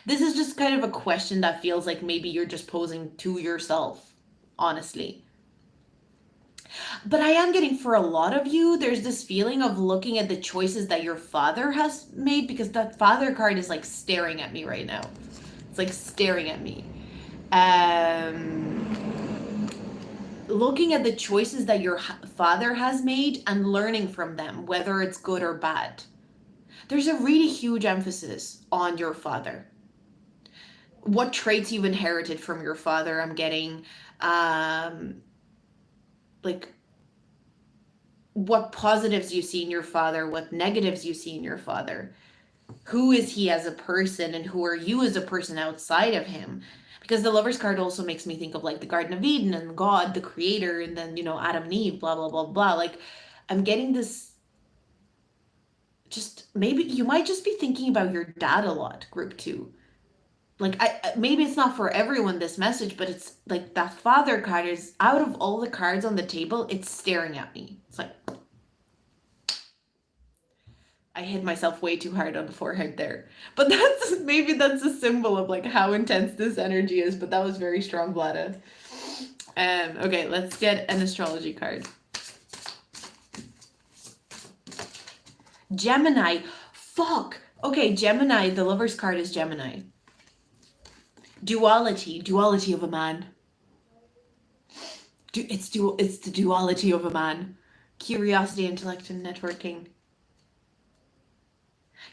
is just kind of a question that feels like maybe you're just posing to yourself, honestly. But I am getting, for a lot of you, there's this feeling of looking at the choices that your father has made, because that father card is like staring at me right now. It's like staring at me. Looking at the choices that your father has made and learning from them, whether it's good or bad. There's a really huge emphasis on your father. What traits you've inherited from your father, I'm getting. Like, what positives you see in your father, what negatives you see in your father. Who is he as a person, and who are you as a person outside of him? Because the Lover's card also makes me think of like the Garden of Eden and God, the creator, and then, Adam and Eve, blah, blah, blah, blah. Like, I'm getting this, just maybe you might just be thinking about your dad a lot, group two. Like, maybe it's not for everyone, this message, but it's like that father card is, out of all the cards on the table, it's staring at me. It's like, I hit myself way too hard on the forehead there. But maybe that's a symbol of like how intense this energy is, but that was very strong, Vlada. Okay, let's get an astrology card. Gemini. Fuck. Okay, Gemini, the Lover's card is Gemini. Duality of a man. It's the duality of a man. Curiosity, intellect, and networking.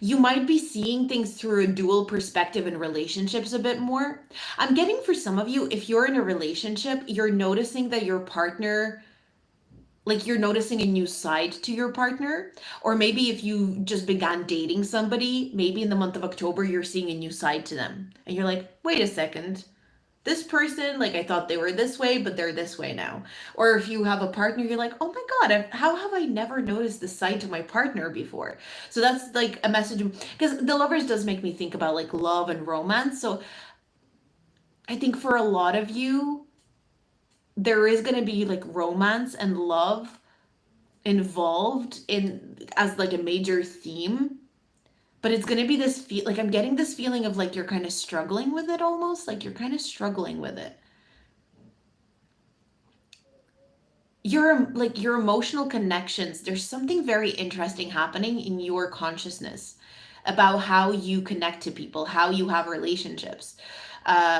You might be seeing things through a dual perspective in relationships a bit more. I'm getting, for some of you, if you're in a relationship, you're noticing that your partner, like, you're noticing a new side to your partner. Or maybe if you just began dating somebody, maybe in the month of October, you're seeing a new side to them. And you're like, wait a second. This person, like, I thought they were this way, but they're this way now. Or if you have a partner, you're like, oh my God, how have I never noticed this side to my partner before? So that's like a message, because the Lovers does make me think about like love and romance. So I think for a lot of you, there is going to be like romance and love involved in as like a major theme. But it's going to be this like, I'm getting this feeling of like you're kind of struggling with it, almost like you're kind of struggling with it. Your emotional connections, there's something very interesting happening in your consciousness about how you connect to people, how you have relationships,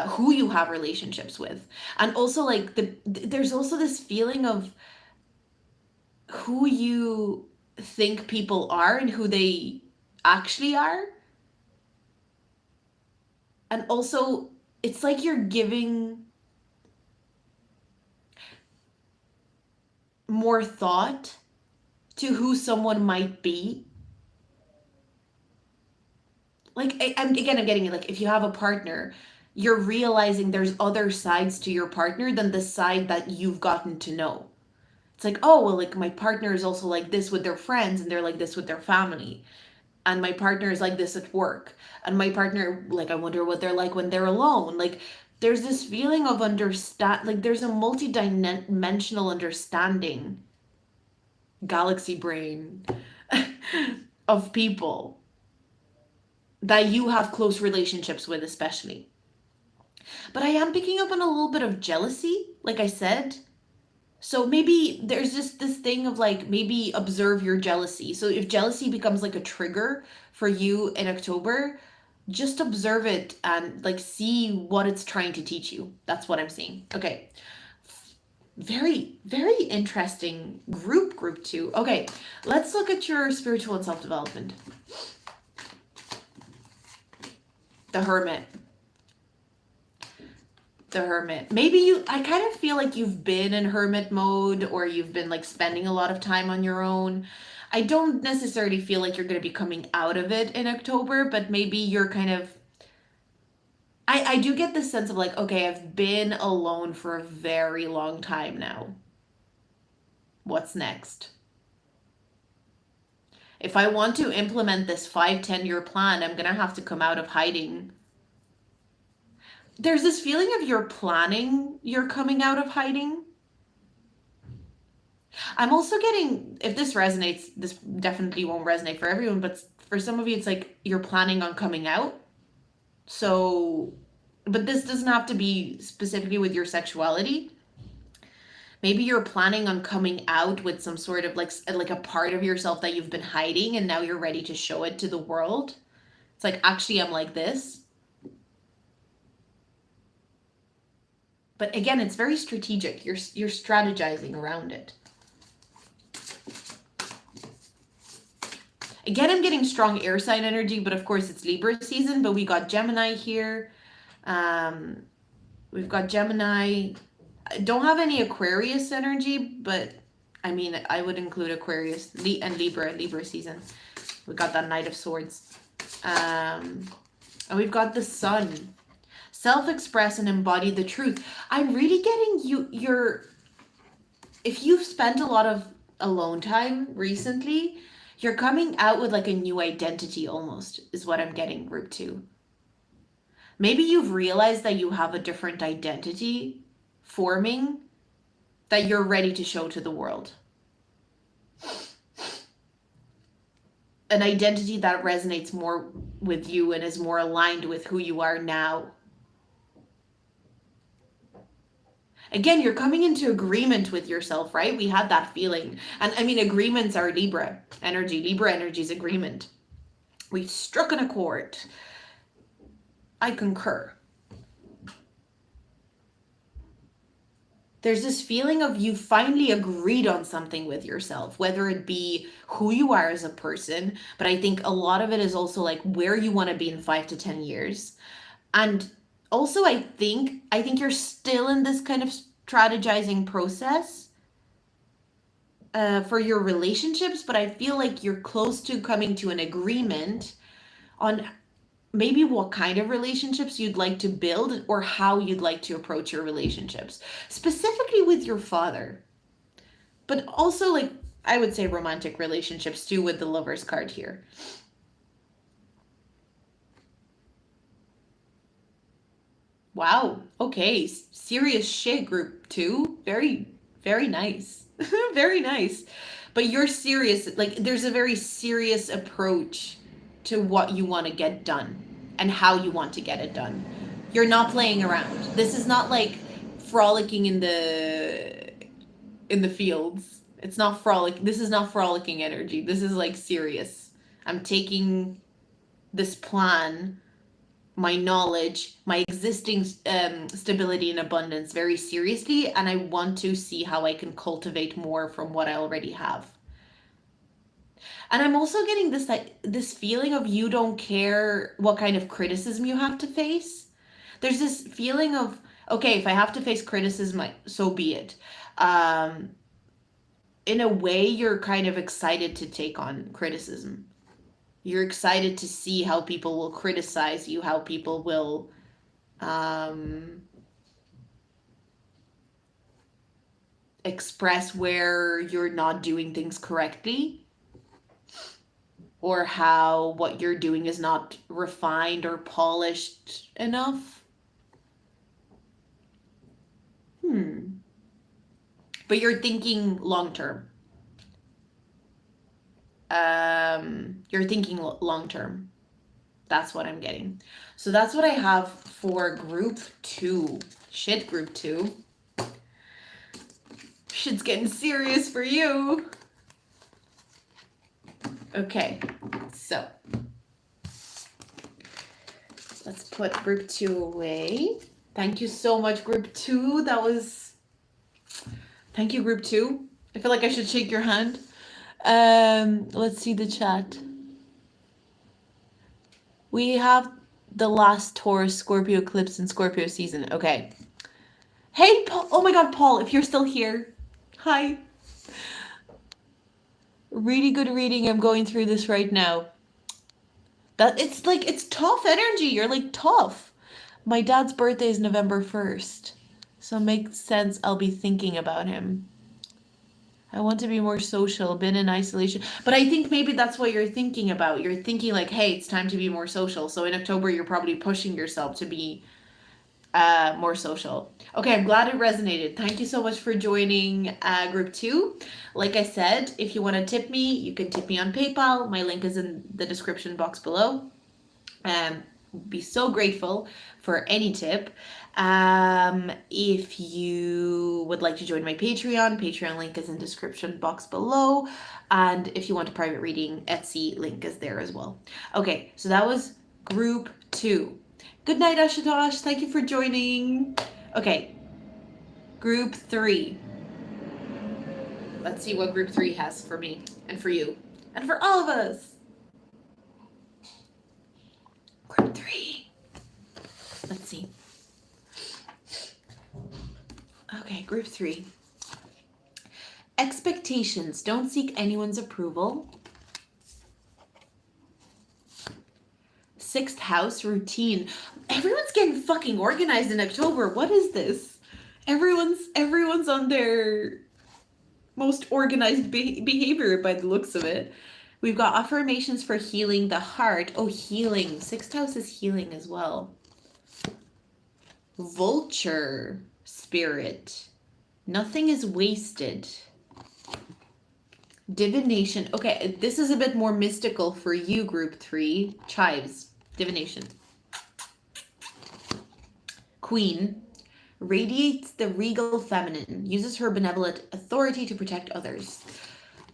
who you have relationships with. And also like there's also this feeling of who you think people are and who they actually are. And also, it's like you're giving more thought to who someone might be. Like, I'm getting it. Like, if you have a partner, you're realizing there's other sides to your partner than the side that you've gotten to know. It's like, oh, well, like, my partner is also like this with their friends, and they're like this with their family. And my partner is like this at work. And my partner, like, I wonder what they're like when they're alone. Like, there's this feeling of like, there's a multi-dimensional understanding, galaxy brain, of people that you have close relationships with, especially. But I am picking up on a little bit of jealousy, like I said. So maybe there's just this thing of like, maybe observe your jealousy. So if jealousy becomes like a trigger for you in October, just observe it and like see what it's trying to teach you. That's what I'm saying. Okay. Very, very interesting group two. Okay, let's look at your spiritual and self-development. The Hermit. The Hermit. Maybe I kind of feel like you've been in hermit mode, or you've been like spending a lot of time on your own. I don't necessarily feel like you're going to be coming out of it in October, but maybe you're kind of, I do get this sense of like, okay, I've been alone for a very long time now. What's next? If I want to implement this 5-10 year plan, I'm going to have to come out of hiding. There's this feeling of you're planning, you're coming out of hiding. I'm also getting, if this resonates, this definitely won't resonate for everyone, but for some of you, it's like you're planning on coming out. So, but this doesn't have to be specifically with your sexuality. Maybe you're planning on coming out with some sort of like a part of yourself that you've been hiding, and now you're ready to show it to the world. It's like, actually, I'm like this. But again, it's very strategic. You're strategizing around it. Again, I'm getting strong air sign energy, but of course it's Libra season, but we got Gemini here. We've got Gemini. I don't have any Aquarius energy, but I mean, I would include Aquarius and Libra season. We got that Knight of Swords. And we've got the Sun. Self-express and embody the truth. I'm really getting if you've spent a lot of alone time recently, you're coming out with like a new identity almost, is what I'm getting, group 2. Maybe you've realized that you have a different identity forming that you're ready to show to the world. An identity that resonates more with you and is more aligned with who you are now. Again, you're coming into agreement with yourself, right? We had that feeling. And I mean, agreements are Libra energy. Libra energy is agreement. We've struck an accord. I concur. There's this feeling of you finally agreed on something with yourself, whether it be who you are as a person, but I think a lot of it is also like where you want to be in 5 to 10 years. And also, I think you're still in this kind of strategizing process for your relationships, but I feel like you're close to coming to an agreement on maybe what kind of relationships you'd like to build or how you'd like to approach your relationships, specifically with your father. But also, like, I would say romantic relationships too, with the Lover's card here. Wow. Okay. Serious shit, group 2. Very, very nice. Very nice. But you're serious. Like, there's a very serious approach to what you want to get done and how you want to get it done. You're not playing around. This is not like frolicking in the fields. It's not frolic. This is not frolicking energy. This is like serious. I'm taking this plan, my knowledge, my existing stability and abundance very seriously, and I want to see how I can cultivate more from what I already have. And I'm also getting this feeling of you don't care what kind of criticism you have to face. There's this feeling of, okay, if I have to face criticism, so be it. In a way, you're kind of excited to take on criticism. You're excited to see how people will criticize you, how people will express where you're not doing things correctly, or how what you're doing is not refined or polished enough. But you're thinking long term. You're thinking long term. That's what I'm getting. So that's what I have for group 2. Shit, group 2. Shit's getting serious for you. Okay, so let's put group 2 away. Thank you so much, group 2. Thank you, group 2. I feel like I should shake your hand. Let's see the chat. We have the last Taurus Scorpio eclipse in Scorpio season. Okay. Hey, Paul. Oh my God, Paul, if you're still here. Hi. Really good reading. I'm going through this right now. It's tough energy. You're like tough. My dad's birthday is November 1st. So it makes sense I'll be thinking about him. I want to be more social, been in isolation. But I think maybe that's what you're thinking about. You're thinking like, hey, it's time to be more social. So in October, you're probably pushing yourself to be more social. Okay, I'm glad it resonated. Thank you so much for joining group 2. Like I said, if you want to tip me, you can tip me on PayPal. My link is in the description box below. Be so grateful for any tip. If you would like to join my Patreon link is in description box below. And if you want a private reading, Etsy link is there as well. Okay, so that was group 2. Good night, Ashutosh. Thank you for joining. Okay, group 3. Let's see what group 3 has for me and for you and for all of us. Group 3. Let's see. Okay, group 3. Expectations. Don't seek anyone's approval. 6th house, routine. Everyone's getting fucking organized in October. What is this? Everyone's on their most organized behavior by the looks of it. We've got affirmations for healing the heart. Oh, healing. 6th house is healing as well. Vulture spirit. Nothing is wasted. Divination. Okay, this is a bit more mystical for you, group 3. Chives. Divination. Queen. Radiates the regal feminine. Uses her benevolent authority to protect others.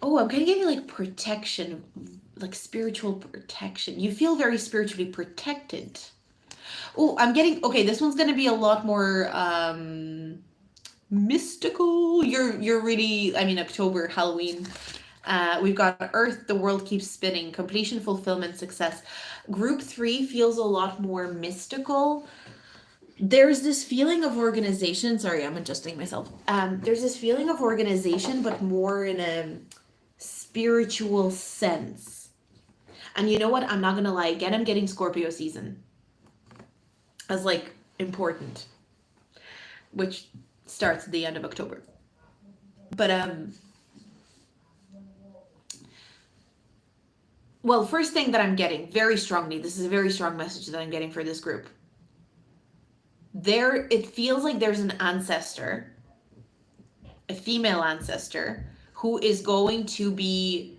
Oh, I'm kind of getting like protection. Like spiritual protection. You feel very spiritually protected. Oh, I'm getting... Okay, this one's going to be a lot more mystical. You're really... I mean, October, Halloween. We've got Earth, the world keeps spinning. Completion, fulfillment, success. Group 3 feels a lot more mystical. There's this feeling of organization. Sorry, I'm adjusting myself. There's this feeling of organization, but more in a spiritual sense. And you know what? I'm not going to lie. Again, I'm getting Scorpio season as like important, which starts at the end of October. But well, first thing that I'm getting very strongly, this is a very strong message that I'm getting for this group. It feels like there's an ancestor, a female ancestor, who is going to be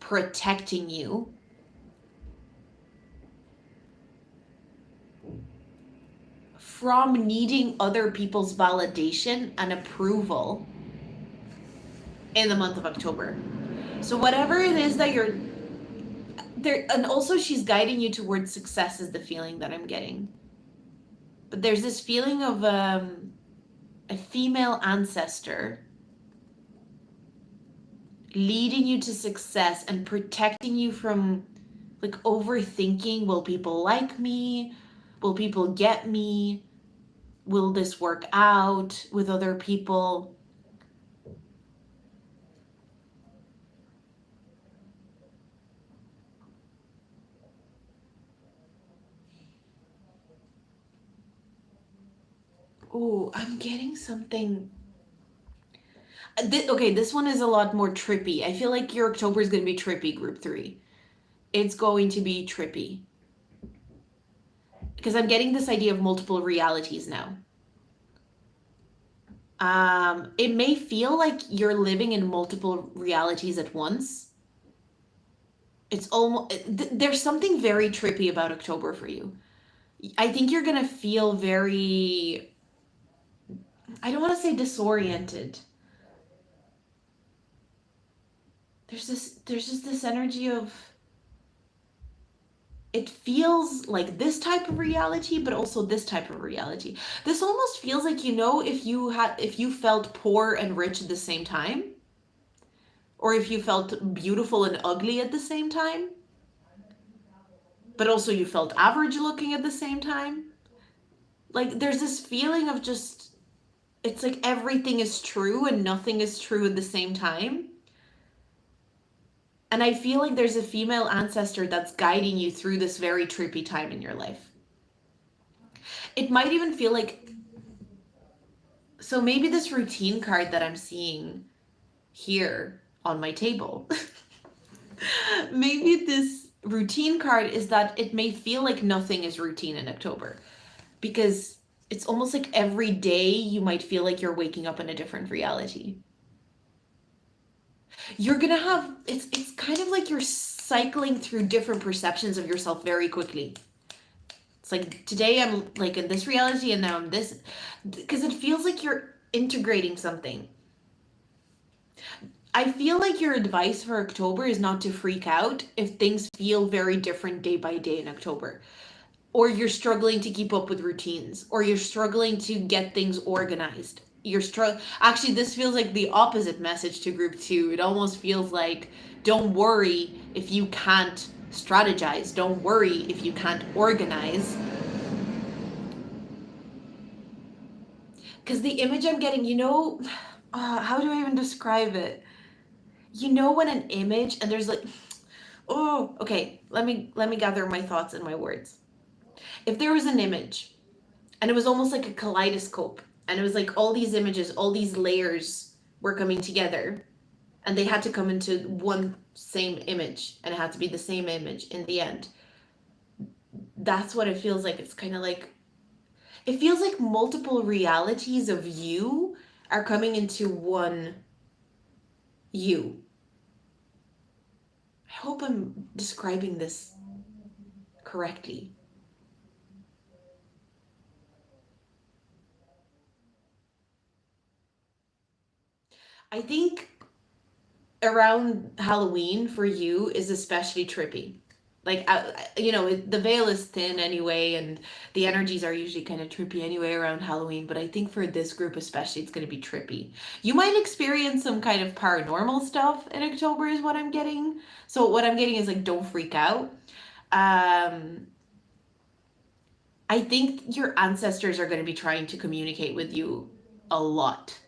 protecting you from needing other people's validation and approval in the month of October. So whatever it is that you're there, and also she's guiding you towards success is the feeling that I'm getting. But there's this feeling of a female ancestor leading you to success and protecting you from like overthinking. Will people like me? Will people get me? Will this work out with other people? Oh, I'm getting something. Okay, this one is a lot more trippy. I feel like your October is going to be trippy, group 3. It's going to be trippy. Because I'm getting this idea of multiple realities now. It may feel like you're living in multiple realities at once. It's almost... There's something very trippy about October for you. I think you're going to feel very... I don't want to say disoriented, there's just this energy of, it feels like this type of reality, but also this type of reality. This almost feels like, if you felt poor and rich at the same time, or if you felt beautiful and ugly at the same time, but also you felt average looking at the same time. Like there's this feeling of just, it's like everything is true and nothing is true at the same time. And I feel like there's a female ancestor that's guiding you through this very trippy time in your life. It might even feel like, so maybe this routine card that I'm seeing here on my table, maybe this routine card is that it may feel like nothing is routine in October, because it's almost like every day you might feel like you're waking up in a different reality. You're gonna have, it's kind of like you're cycling through different perceptions of yourself very quickly. It's like today I'm like in this reality and now I'm this, because it feels like you're integrating something. I feel like your advice for October is not to freak out if things feel very different day by day in October, or you're struggling to keep up with routines, or you're struggling to get things organized. Actually, this feels like the opposite message to group 2. It almost feels like, don't worry if you can't strategize, don't worry if you can't organize. Because the image I'm getting, how do I even describe it? When an image, and there's like, oh, okay, let me gather my thoughts and my words. If there was an image and it was almost like a kaleidoscope, and it was like all these images, all these layers were coming together, and they had to come into one same image, and it had to be the same image in the end. That's what it feels like. It's kind of like, it feels like multiple realities of you are coming into one you. I hope I'm describing this correctly. I think around Halloween for you is especially trippy. Like, the veil is thin anyway, and the energies are usually kind of trippy anyway around Halloween. But I think for this group especially, it's going to be trippy. You might experience some kind of paranormal stuff in October is what I'm getting. So what I'm getting is like, don't freak out. I think your ancestors are going to be trying to communicate with you a lot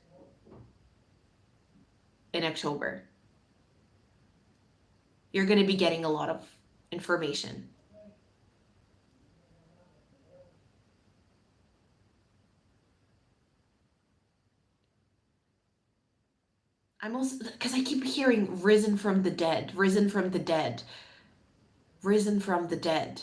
in October. You're going to be getting a lot of information. I'm also, because I keep hearing risen from the dead, risen from the dead, risen from the dead.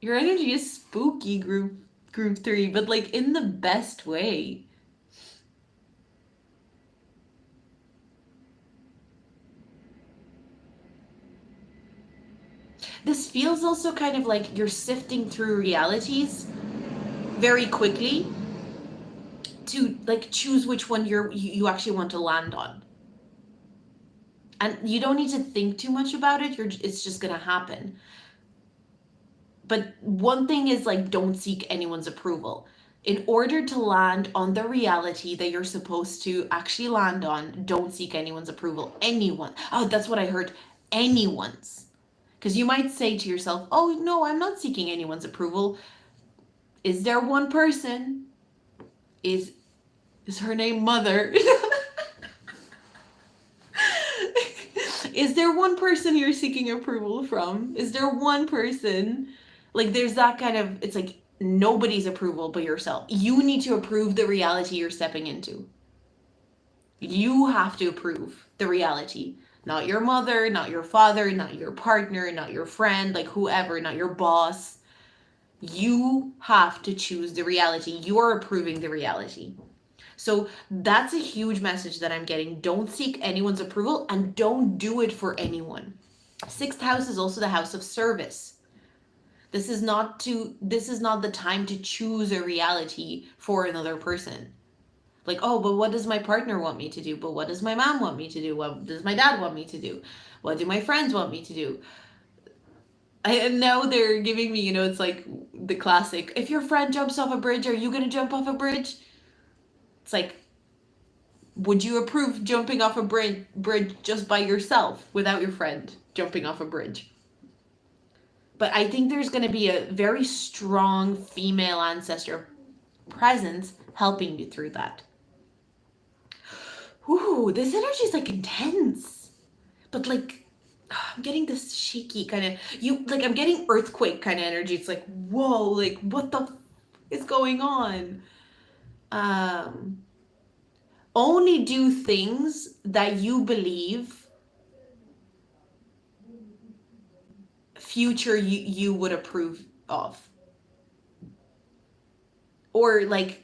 Your energy is spooky, group 3, but like in the best way. This feels also kind of like you're sifting through realities very quickly to like choose which one you actually want to land on. And you don't need to think too much about it. It's just gonna happen. But one thing is like, don't seek anyone's approval. In order to land on the reality that you're supposed to actually land on, don't seek anyone's approval. Anyone. Oh, that's what I heard. Anyone's. Because you might say to yourself, oh, no, I'm not seeking anyone's approval. Is there one person? Is her name Mother? Is there one person you're seeking approval from? Is there one person? Like, there's that kind of, it's like nobody's approval but yourself. You need to approve the reality you're stepping into. You have to approve the reality. Not your mother, not your father, not your partner, not your friend, like whoever, not your boss. You have to choose the reality. You are approving the reality. So that's a huge message that I'm getting. Don't seek anyone's approval and don't do it for anyone. 6th house is also the house of service. This is not the time to choose a reality for another person. Like, oh, but what does my partner want me to do? But what does my mom want me to do? What does my dad want me to do? What do my friends want me to do? And now they're giving me, it's like the classic, if your friend jumps off a bridge, are you going to jump off a bridge? It's like, would you approve jumping off a bridge just by yourself without your friend jumping off a bridge? But I think there's going to be a very strong female ancestor presence helping you through that. Ooh, this energy is like intense. But like, I'm getting this shaky kind of, I'm getting earthquake kind of energy. It's like, whoa, like what the is going on? Only do things that you believe future you would approve of. Or like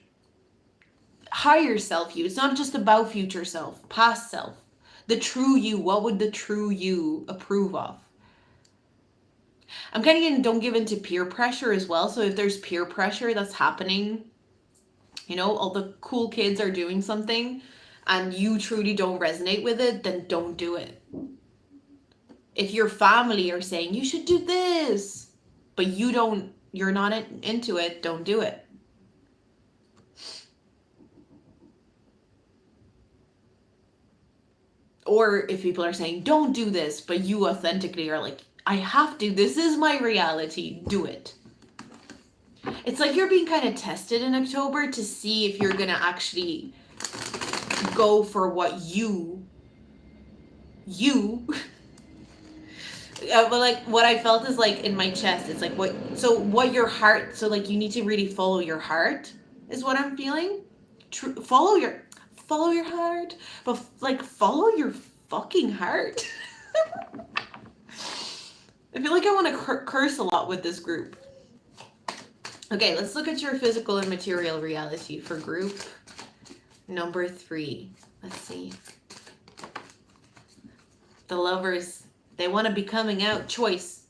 higher self you. It's not just about future self, past self. The true you, what would the true you approve of? I'm kind of getting, don't give into peer pressure as well. So if there's peer pressure that's happening, all the cool kids are doing something and you truly don't resonate with it, then don't do it. If your family are saying you should do this, but you're not into it, don't do it. Or if people are saying don't do this, but you authentically are like, I have to, this is my reality, do it. It's like you're being kind of tested in October to see if you're going to actually go for what but like what I felt is like in my chest, it's like what your heart, so like you need to really follow your heart is what I'm feeling. Follow your heart, but like follow your fucking heart. I feel like I want to curse a lot with this group. Okay, let's look at your physical and material reality for group number 3. Let's see. The Lovers, they want to be coming out. Choice.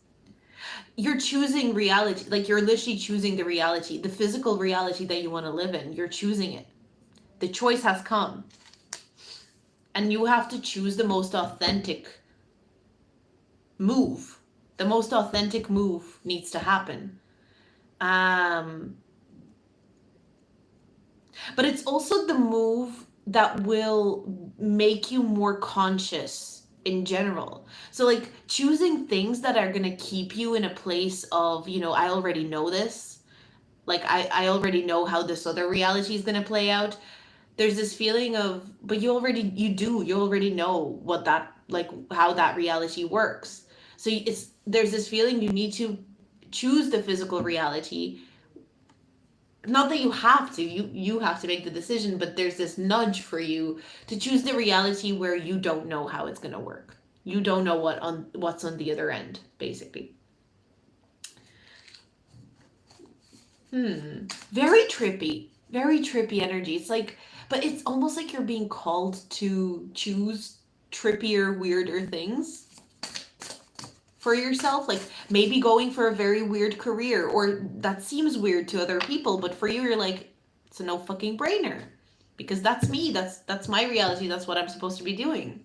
You're choosing reality. Like you're literally choosing the reality, the physical reality that you want to live in. You're choosing it. The choice has come. And you have to choose the most authentic move. The most authentic move needs to happen. But it's also the move that will make you more conscious in general. So like choosing things that are going to keep you in a place of, I already know this. Like I already know how this other reality is going to play out. There's this feeling of, but you already know what that, like how that reality works. So there's this feeling you need to choose the physical reality. Not that you have to, you have to make the decision, but there's this nudge for you to choose the reality where you don't know how it's going to work. You don't know what's on the other end, basically. Very trippy energy. It's like, but it's almost like you're being called to choose trippier, weirder things for yourself. Like maybe going for a very weird career, or that seems weird to other people, but for you, you're like, it's a no fucking brainer because that's me. That's my reality. That's what I'm supposed to be doing.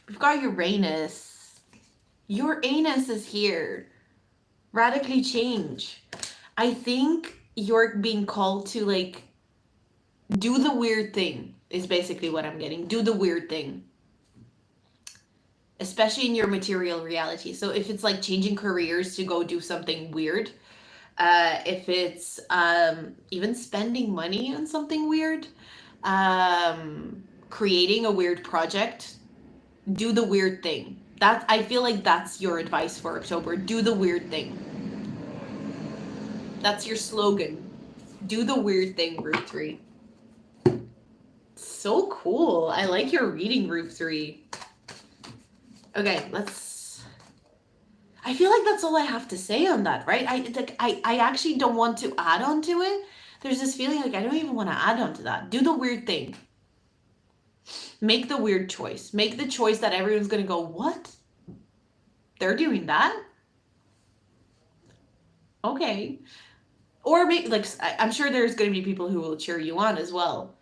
We've got Uranus. Uranus is here. Radically change. I think you're being called to like do the weird thing is basically what I'm getting. Do the weird thing. Especially in your material reality. So if it's like changing careers to go do something weird, if it's even spending money on something weird, creating a weird project, do the weird thing. I feel like that's your advice for October. Do the weird thing. That's your slogan. Do the weird thing, group 3. So cool. I like your reading, group 3. Okay, I feel like that's all I have to say on that, right? I actually don't want to add on to it. There's this feeling like I don't even want to add on to that. Do the weird thing. Make the weird choice. Make the choice that everyone's going to go, what? They're doing that? Okay. Or maybe, like, I'm sure there's going to be people who will cheer you on as well.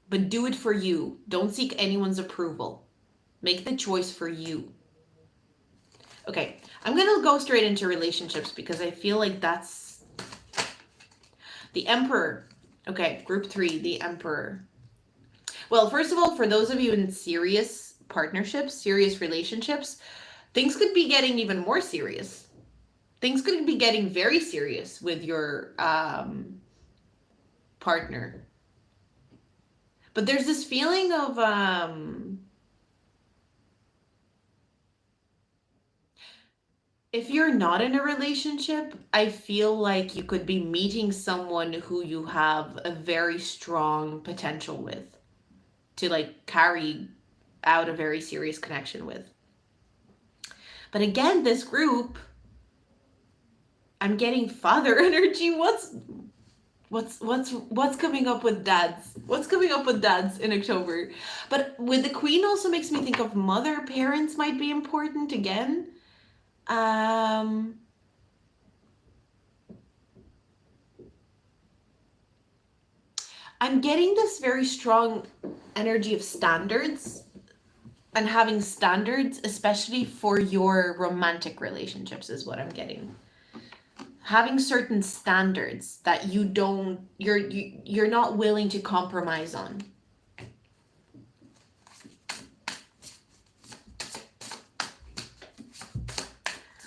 But do it for you. Don't seek anyone's approval. Make the choice for you. Okay, I'm going to go straight into relationships because I feel like that's the Emperor. Okay, group 3, the Emperor. Well, first of all, for those of you in serious partnerships, serious relationships, things could be getting even more serious. Things could be getting very serious with your partner. But there's this feeling of if you're not in a relationship, I feel like you could be meeting someone who you have a very strong potential with to like carry out a very serious connection with. But again, this group, I'm getting father energy. What's coming up with dads? What's coming up with dads in October? But with the Queen also makes me think of mother, parents might be important again. I'm getting this very strong energy of standards and having standards, especially for your romantic relationships, is what I'm getting. Having certain standards that you're not willing to compromise on.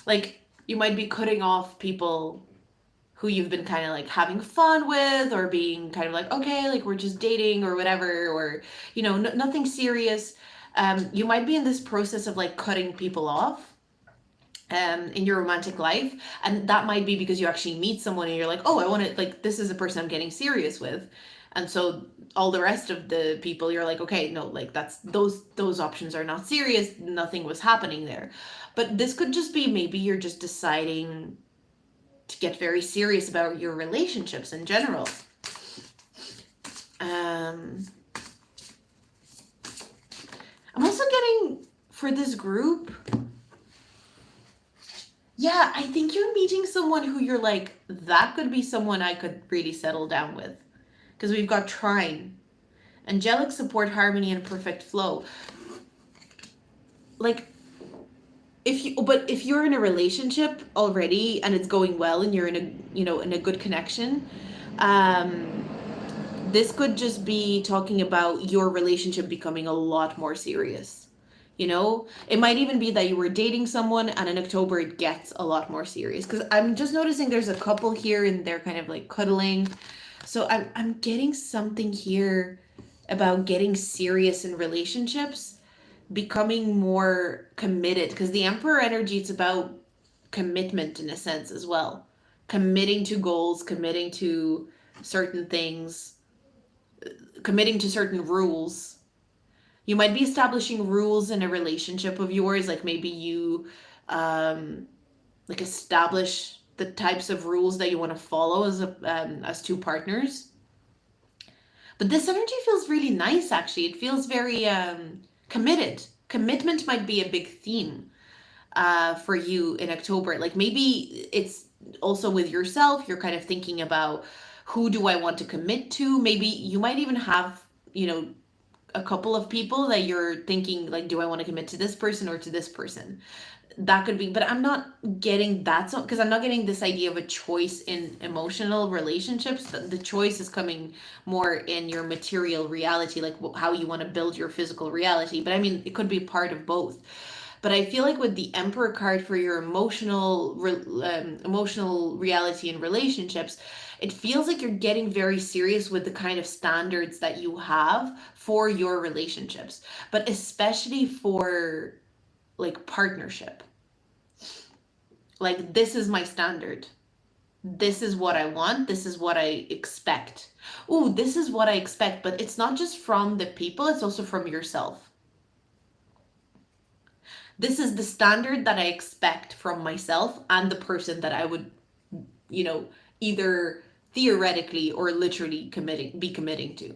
Like, you might be cutting off people who you've been kind of like having fun with, or being kind of like, okay, like we're just dating or whatever, or, you know, nothing serious. You might be in this process of like cutting people off in your romantic life. And that might be because you actually meet someone and you're like, oh, I want to, like, this is a person I'm getting serious with. And so all the rest of the people, you're like, okay, no, like that's those options are not serious. Nothing was happening there. But this could just be maybe you're just deciding to get very serious about your relationships in general. I'm also getting, for this group, yeah, I think you're meeting someone who you're like, that could be someone I could really settle down with. Because we've got trine, angelic support, harmony, and perfect flow. Like, if you're in a relationship already and it's going well and you're in a, you know, in a good connection, this could just be talking about your relationship becoming a lot more serious. You know, it might even be that you were dating someone and in October it gets a lot more serious. Because I'm just noticing there's a couple here and they're kind of like cuddling. So I'm getting something here about getting serious in relationships, becoming more committed. Because the Emperor energy, it's about commitment in a sense as well. Committing to goals, committing to certain things, committing to certain rules. You might be establishing rules in a relationship of yours, like maybe you like establish the types of rules that you want to follow as two partners. But this energy feels really nice, actually. It feels very committed. Commitment might be a big theme for you in October. Like maybe it's also with yourself. You're kind of thinking about, who do I want to commit to? Maybe you might even have, you know, a couple of people that you're thinking like, do I want to commit to this person or to this person? That could be, but I'm not getting that, so because I'm not getting this idea of a choice in emotional relationships. The choice is coming more in your material reality, like how you want to build your physical reality. But I mean, it could be part of both. But I feel like with the Emperor card for your emotional reality and relationships, it feels like you're getting very serious with the kind of standards that you have for your relationships, but especially for like partnership. Like, this is my standard. This is what I want. This is what I expect. Ooh, this is what I expect, but it's not just from the people, it's also from yourself. This is the standard that I expect from myself and the person that I would, you know, either theoretically or literally be committing to.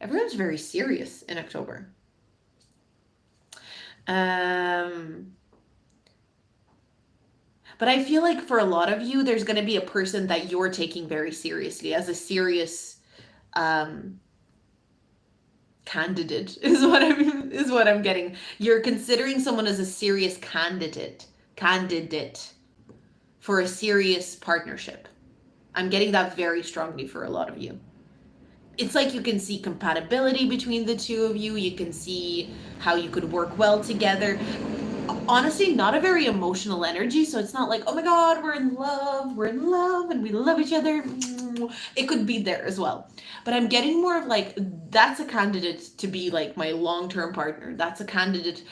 Everyone's very serious in October. Um, but I feel like for a lot of you, there's going to be a person that you're taking very seriously as a serious um, candidate is what I'm getting. You're considering someone as a serious candidate for a serious partnership. I'm getting that very strongly for a lot of you. It's like you can see compatibility between the two of you. You can see how you could work well together. Honestly, not a very emotional energy, so it's not like, oh my god, we're in love and we love each other. It could be there as well, but I'm getting more of like, that's a candidate to be like my long-term partner. That's a candidate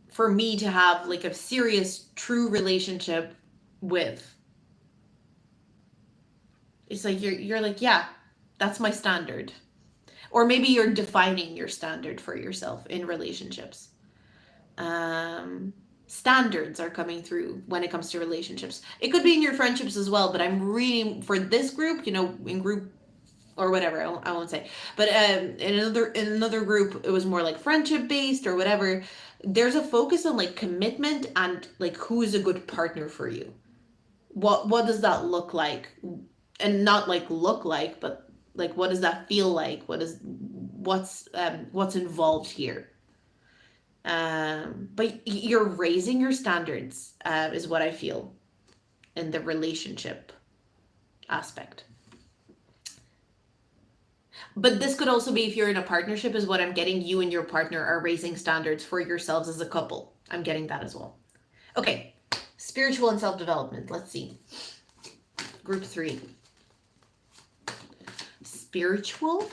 for me to have like a serious true relationship with. It's like you're like, yeah, that's my standard. Or maybe you're defining your standard for yourself in relationships. um Standards are coming through when it comes to relationships. It could be in your friendships as well, but I'm reading for this group, in group or whatever, I won't say, but in another group it was more like friendship based or whatever. There's a focus on like commitment and like who is a good partner for you. What does that look like? And not like look like, but like what does that feel like? What's involved here? But you're raising your standards, is what I feel in the relationship aspect. But this could also be if you're in a partnership, is what I'm getting. You and your partner are raising standards for yourselves as a couple. I'm getting that as well. Okay, spiritual and self-development. Let's see. Group 3. Spiritual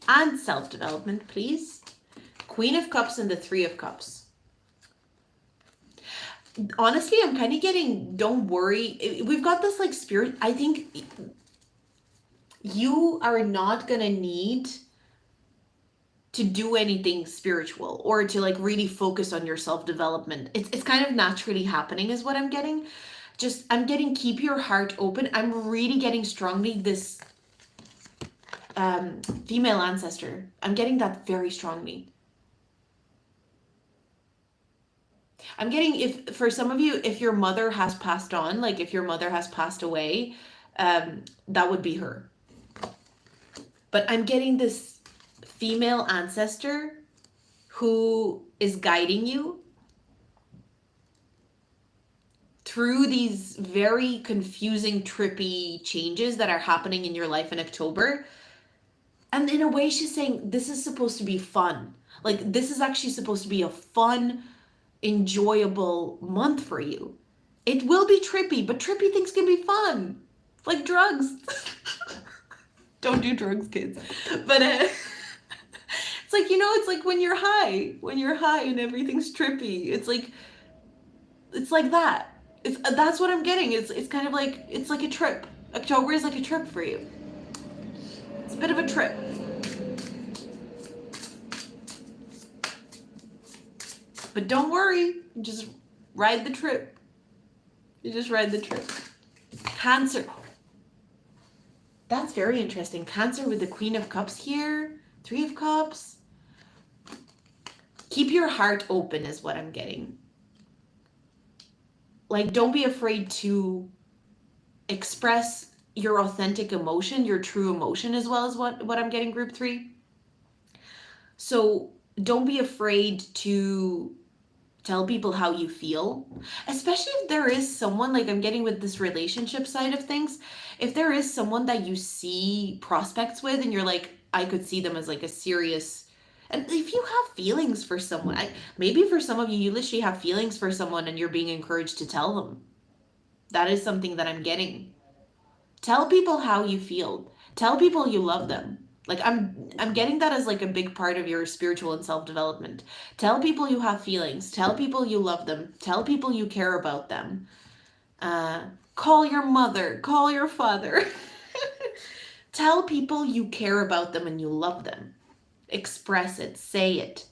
and self-development, please. Queen of Cups and the Three of Cups. Honestly, I'm kind of getting, don't worry. We've got this like spirit. I think you are not going to need to do anything spiritual or to like really focus on your self-development. It's kind of naturally happening is what I'm getting. Just, I'm getting keep your heart open. I'm really getting strongly this female ancestor. I'm getting that very strongly. I'm getting, if for some of you, if your mother has passed on, like if your mother has passed away, that would be her. But I'm getting this female ancestor who is guiding you through these very confusing, trippy changes that are happening in your life in October. And in a way, she's saying, this is supposed to be fun. Like, this is actually supposed to be a fun, enjoyable month for you. It will be trippy, but trippy things can be fun. Like drugs. Don't do drugs, kids. But it's like, it's like when you're high and everything's trippy. It's like that. That's what I'm getting. It's kind of like, it's like a trip. October is like a trip for you. It's a bit of a trip. But don't worry, just ride the trip. You just ride the trip. Cancer. That's very interesting. Cancer with the Queen of Cups here. Three of Cups. Keep your heart open is what I'm getting. Like, don't be afraid to express your authentic emotion, your true emotion, as well as what I'm getting, group 3. So don't be afraid to tell people how you feel, especially if there is someone, like I'm getting with this relationship side of things, if there is someone that you see prospects with and you're like, I could see them as like a serious, and if you have feelings for someone, maybe for some of you, you literally have feelings for someone and you're being encouraged to tell them. That is something that I'm getting. Tell people how you feel. Tell people you love them. Like I'm getting that as like a big part of your spiritual and self-development. Tell people you have feelings. Tell people you love them. Tell people you care about them. Call your mother. Call your father. Tell people you care about them and you love them. Express it. Say it.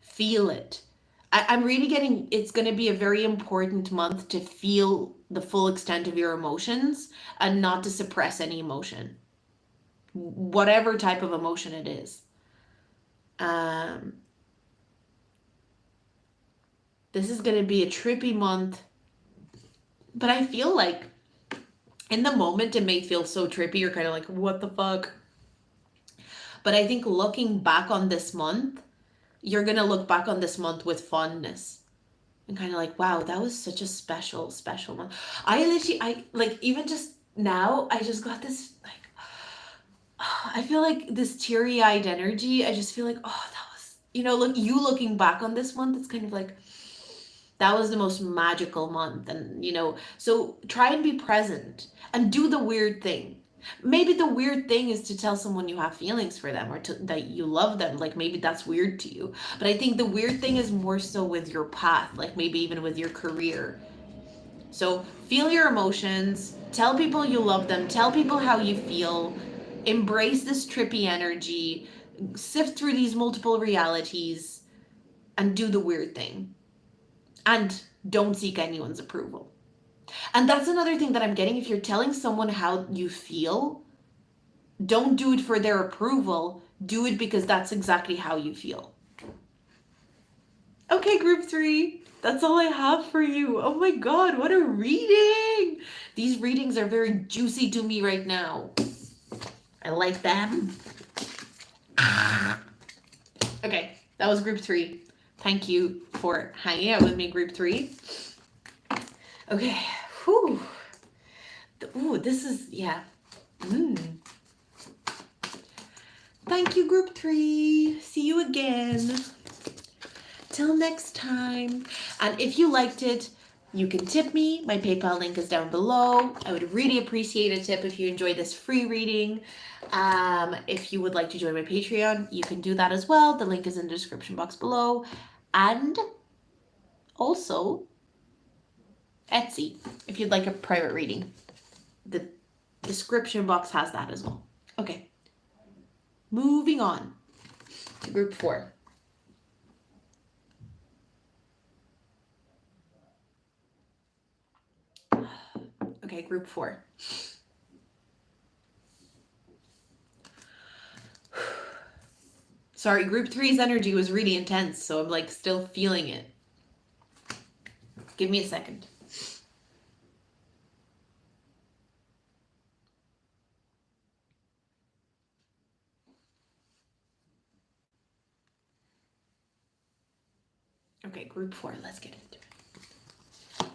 Feel it. I'm really getting, it's going to be a very important month to feel the full extent of your emotions and not to suppress any emotion, whatever type of emotion it is. This is going to be a trippy month. But I feel like in the moment it may feel so trippy. You're kind of like, what the fuck? But I think looking back on this month, you're going to look back on this month with fondness. And kind of like, wow, that was such a special, special month. I like, even just now, I just got this, like, I feel like this teary-eyed energy. I just feel like, oh, that was, look, you looking back on this month, it's kind of like, that was the most magical month. And, so try and be present and do the weird thing. Maybe the weird thing is to tell someone you have feelings for them or that you love them. Like maybe that's weird to you. But I think the weird thing is more so with your path, like maybe even with your career. So feel your emotions, tell people you love them, tell people how you feel, embrace this trippy energy, sift through these multiple realities, and do the weird thing. And don't seek anyone's approval. And that's another thing that I'm getting. If you're telling someone how you feel, don't do it for their approval. Do it because that's exactly how you feel. Okay, group 3. That's all I have for you. Oh my god, what a reading! These readings are very juicy to me right now. I like them. Okay, that was group 3. Thank you for hanging out with me, group 3. Okay, whew. Ooh, this is, yeah. Thank you, group 3. See you again. Till next time. And if you liked it, you can tip me. My PayPal link is down below. I would really appreciate a tip if you enjoyed this free reading. If you would like to join my Patreon, you can do that as well. The link is in the description box below. And also Etsy, if you'd like a private reading. The description box has that as well. Okay. Moving on to group 4. Okay, group 4. Sorry, group 3's energy was really intense, so I'm like still feeling it. Give me a second. Okay, group 4, let's get into it.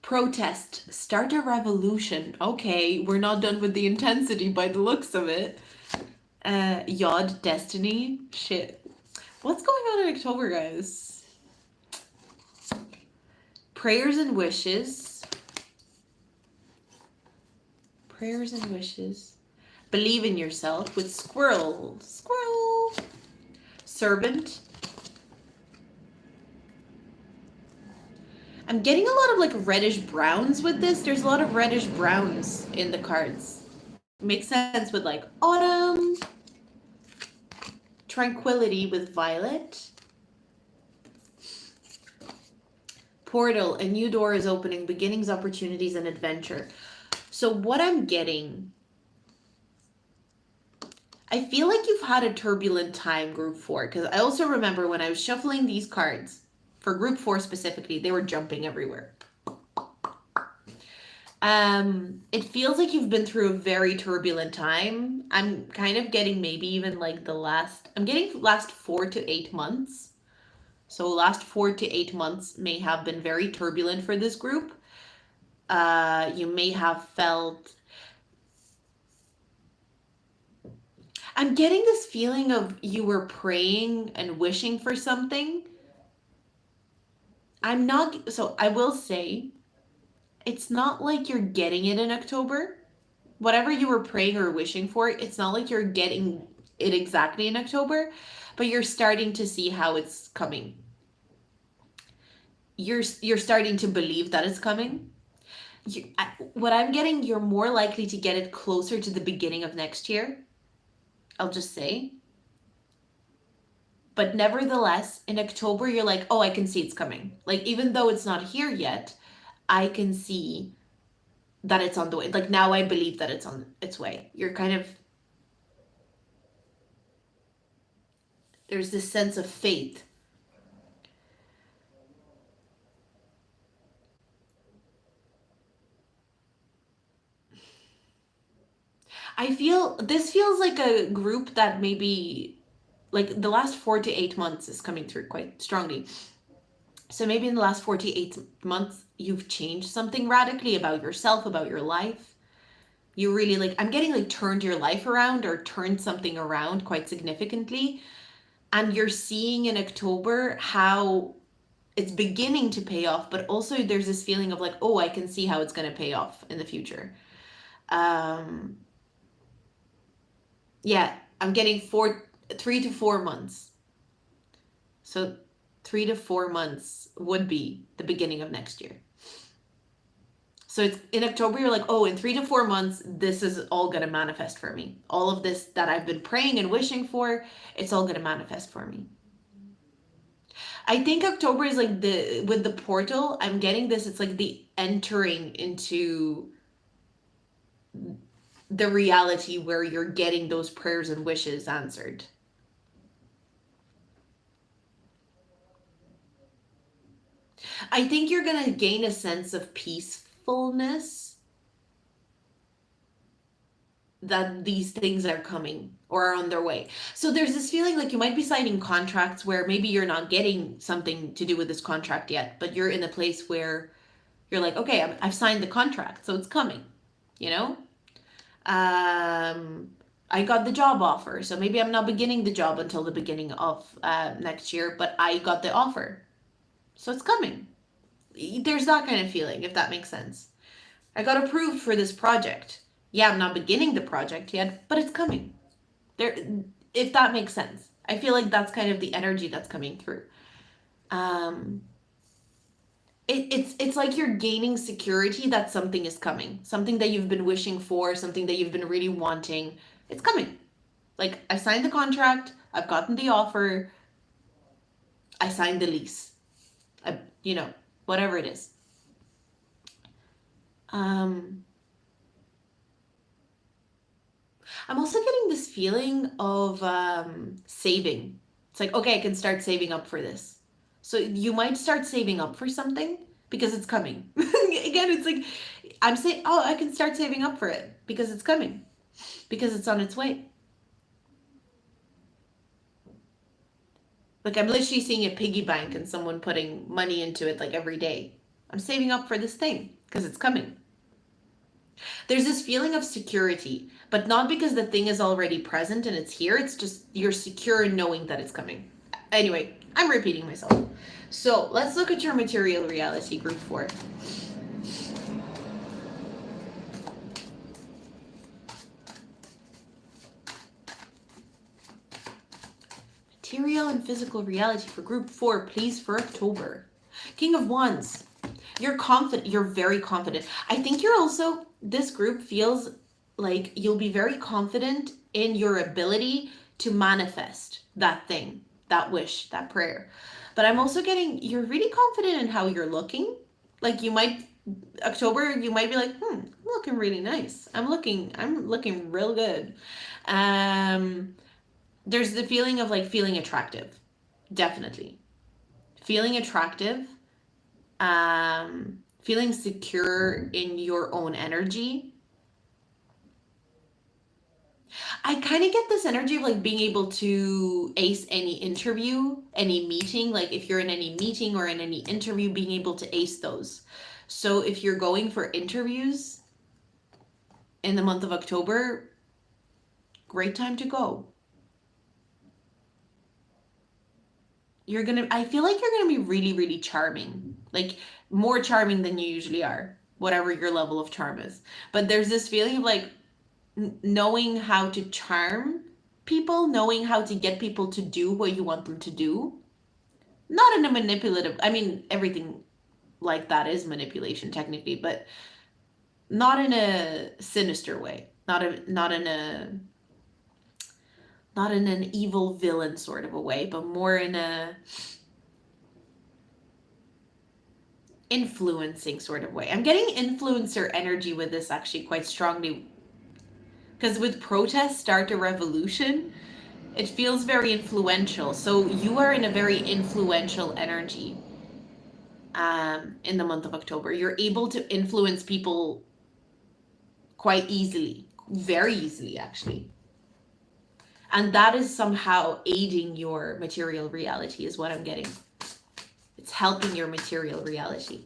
Protest, start a revolution. Okay, we're not done with the intensity by the looks of it. Yod, destiny, shit. What's going on in October, guys? Prayers and wishes. Prayers and wishes. Believe in yourself with squirrel. Squirrel. Servant. I'm getting a lot of like reddish browns with this. There's a lot of reddish browns in the cards. Makes sense with like autumn. Tranquility with violet. Portal, a new door is opening, beginnings, opportunities, and adventure. So what I'm getting, I feel like you've had a turbulent time, group 4, because I also remember when I was shuffling these cards, for group 4 specifically, they were jumping everywhere. It feels like you've been through a very turbulent time. I'm kind of getting maybe even like I'm getting last 4 to 8 months. So last 4 to 8 months may have been very turbulent for this group. You may have felt, I'm getting this feeling of you were praying and wishing for something. I will say, it's not like you're getting it in October. Whatever you were praying or wishing for, it's not like you're getting it exactly in October, but you're starting to see how it's coming. You're starting to believe that it's coming. What I'm getting, you're more likely to get it closer to the beginning of next year. I'll just say. But nevertheless, in October, you're like, oh, I can see it's coming. Like, even though it's not here yet, I can see that it's on the way. Like, now I believe that it's on its way. You're kind of, there's this sense of faith. I feel this feels like a group that maybe like the last 4 to 8 months is coming through quite strongly. So maybe in the last 48 months, you've changed something radically about yourself, about your life. You really like, I'm getting like turned your life around or turned something around quite significantly. And you're seeing in October how it's beginning to pay off, but also there's this feeling of like, oh, I can see how it's going to pay off in the future. Um, yeah, I'm getting 3 to 4 months. So 3 to 4 months would be the beginning of next year. So it's in October, you're like, oh, in 3 to 4 months, this is all going to manifest for me. All of this that I've been praying and wishing for, it's all going to manifest for me. I think October is like with the portal, I'm getting this, it's like the entering into the reality where you're getting those prayers and wishes answered. I think you're going to gain a sense of peacefulness that these things are coming or are on their way. So there's this feeling like you might be signing contracts where maybe you're not getting something to do with this contract yet, but you're in a place where you're like, okay, I've signed the contract, so it's coming, you know? I got the job offer, so maybe I'm not beginning the job until the beginning of next year, but I got the offer, so it's coming. There's that kind of feeling, if that makes sense. I got approved for this project. Yeah, I'm not beginning the project yet, but it's coming. There, if that makes sense. I feel like that's kind of the energy that's coming through. It's like you're gaining security that something is coming. Something that you've been wishing for, something that you've been really wanting. It's coming. Like, I signed the contract, I've gotten the offer, I signed the lease. Whatever it is. I'm also getting this feeling of saving. It's like, okay, I can start saving up for this. So you might start saving up for something because it's coming. Again, it's like, I'm saying, oh, I can start saving up for it because it's coming, because it's on its way. Like, I'm literally seeing a piggy bank and someone putting money into it like every day. I'm saving up for this thing because it's coming. There's this feeling of security, but not because the thing is already present and it's here. It's just you're secure in knowing that it's coming. Anyway, I'm repeating myself. So let's look at your material reality, group 4. Material and physical reality for group 4, please, for October. King of Wands. You're confident. You're very confident. I think you're also, this group feels like you'll be very confident in your ability to manifest that thing, that wish, that prayer. But I'm also getting, you're really confident in how you're looking. Like, you might, October, you might be like, I'm looking really nice. I'm looking real good. There's the feeling of like feeling attractive. Definitely. Feeling attractive. Feeling secure in your own energy. I kind of get this energy of like being able to ace any interview, any meeting. Like, if you're in any meeting or in any interview, being able to ace those. So if you're going for interviews in the month of October, great time to go. I feel like you're gonna be really, really charming. Like, more charming than you usually are, whatever your level of charm is. But there's this feeling of like knowing how to charm people, knowing how to get people to do what you want them to do. Not in a manipulative, I mean, everything like that is manipulation technically, but not in a sinister way. Not in an evil villain sort of a way, but more in a influencing sort of way. I'm getting influencer energy with this actually quite strongly, because with protest, start a revolution, it feels very influential. So you are in a very influential energy in the month of October. You're able to influence people quite easily, very easily, actually. And that is somehow aiding your material reality, is what I'm getting. It's helping your material reality.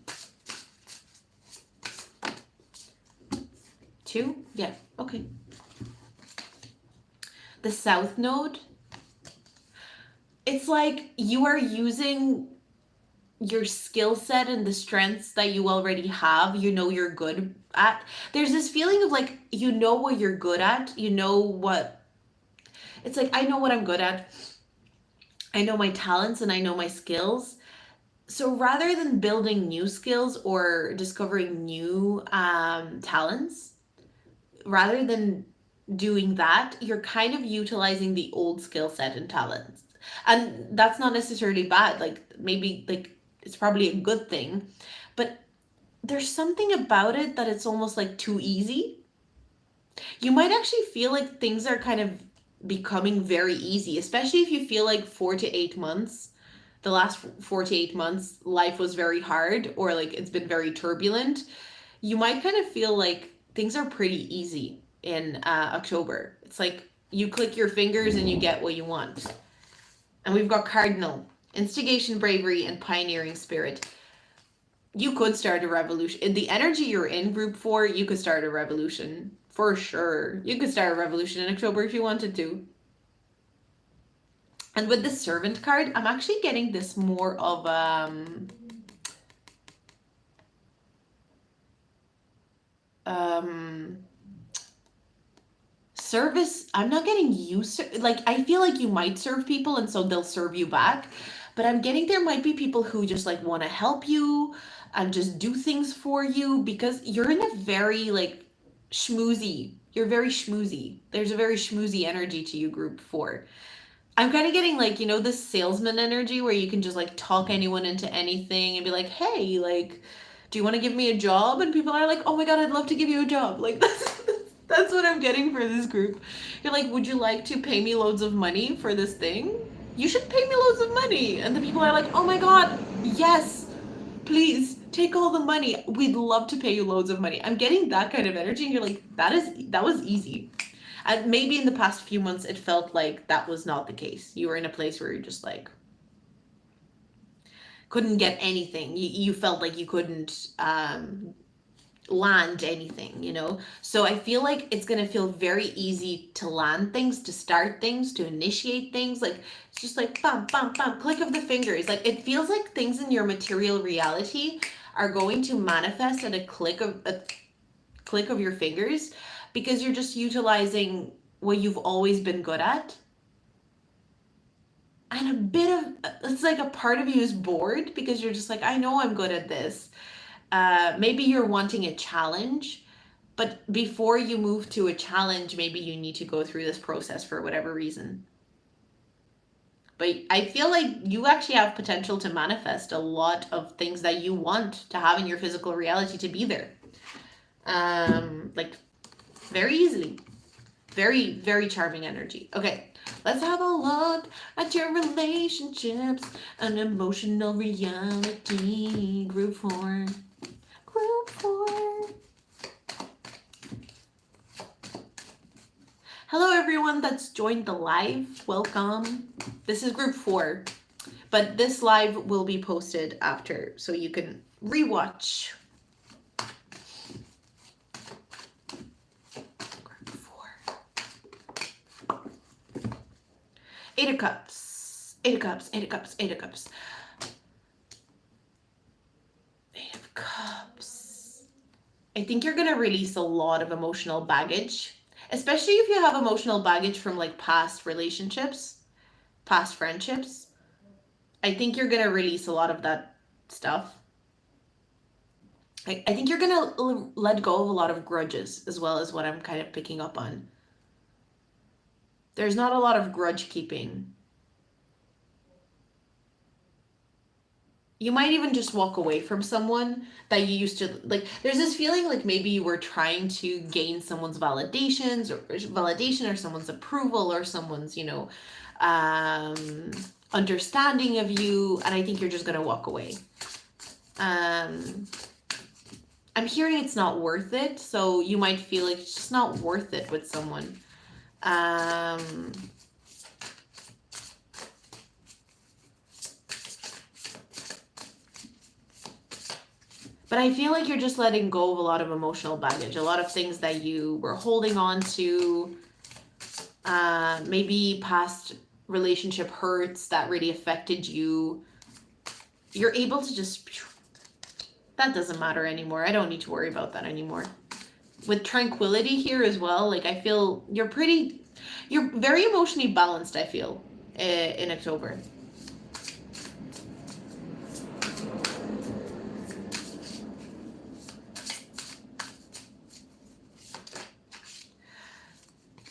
2? Yeah, okay. The South Node, it's like you are using your skill set and the strengths that you already have, you know you're good at. There's this feeling of like, you know what you're good at, you know what, it's like, I know what I'm good at, I know my talents and I know my skills. So rather than building new skills or discovering new talents, rather than doing that, you're kind of utilizing the old skill set and talents. And that's not necessarily bad. Like maybe like it's probably a good thing, but there's something about it that it's almost like too easy. You might actually feel like things are kind of becoming very easy, especially if you feel like 4 to 8 months, the last 4 to 8 months, life was very hard or like it's been very turbulent. You might kind of feel like things are pretty easy in October. It's like you click your fingers and you get what you want. And we've got Cardinal, instigation, bravery, and pioneering spirit. You could start a revolution. In the energy you're in, group 4, you could start a revolution. For sure. You could start a revolution in October if you wanted to. And with the servant card, I'm actually getting this more of service. I'm not getting you like, I feel like you might serve people and so they'll serve you back, but I'm getting there might be people who just like want to help you and just do things for you because you're in a very like schmoozy, you're very schmoozy. There's a very schmoozy energy to you, group 4. I'm kind of getting like, you know, this salesman energy where you can just like talk anyone into anything and be like, hey, like, do you want to give me a job? And people are like, oh my God, I'd love to give you a job. Like, that's what I'm getting for this group. You're like, would you like to pay me loads of money for this thing? You should pay me loads of money. And the people are like, oh my God, yes, please take all the money. We'd love to pay you loads of money. I'm getting that kind of energy. And you're like, that was easy. And maybe in the past few months, it felt like that was not the case. You were in a place where you're just like, couldn't get anything. You felt like you couldn't land anything, you know? So I feel like it's going to feel very easy to land things, to start things, to initiate things. Like, it's just like, bam, bam, bam, click of the fingers. Like, it feels like things in your material reality are going to manifest at a click of your fingers because you're just utilizing what you've always been good at. And a bit of, it's like a part of you is bored because you're just like, I know I'm good at this. Maybe you're wanting a challenge, but before you move to a challenge, maybe you need to go through this process for whatever reason. But I feel like you actually have potential to manifest a lot of things that you want to have in your physical reality to be there. Like very easily. Very, very charming energy. Okay, let's have a look at your relationships and emotional reality. Group 4. Group 4. Hello, everyone that's joined the live. Welcome. This is group 4, but this live will be posted after, so you can rewatch. Eight of Cups, Eight of Cups, Eight of Cups, Eight of Cups. Eight of Cups. I think you're going to release a lot of emotional baggage, especially if you have emotional baggage from like past relationships, past friendships. I think you're going to release a lot of that stuff. I think you're going to let go of a lot of grudges as well, as what I'm kind of picking up on. There's not a lot of grudge keeping. You might even just walk away from someone that you used to, like, there's this feeling like maybe you were trying to gain someone's validation or someone's approval or someone's, you know, understanding of you. And I think you're just going to walk away. I'm hearing it's not worth it, so you might feel like it's just not worth it with someone. But I feel like you're just letting go of a lot of emotional baggage, a lot of things that you were holding on to, maybe past relationship hurts that really affected you. You're able to just, that doesn't matter anymore. I don't need to worry about that anymore. With tranquility here as well, like I feel you're very emotionally balanced, I feel, in October.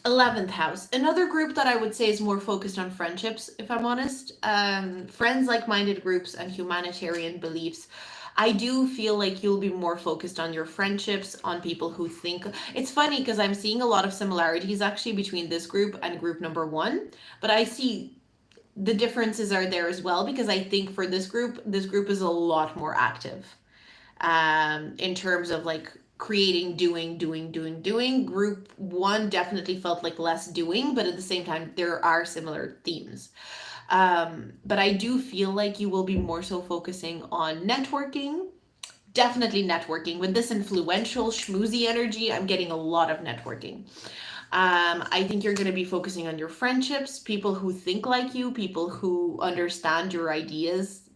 '11th house, another group that I would say is more focused on friendships, if I'm honest. Friends, like-minded groups, and humanitarian beliefs. I do feel like you'll be more focused on your friendships, on people who think. It's funny because I'm seeing a lot of similarities actually between this group and group number one, but I see the differences are there as well, because I think for this group is a lot more active in terms of like creating, doing. Group one definitely felt like less doing, but at the same time there are similar themes. But I do feel like you will be more so focusing on networking. Definitely networking. With this influential schmoozy energy, I'm getting a lot of networking. I think you're going to be focusing on your friendships, people who think like you, people who understand your ideas,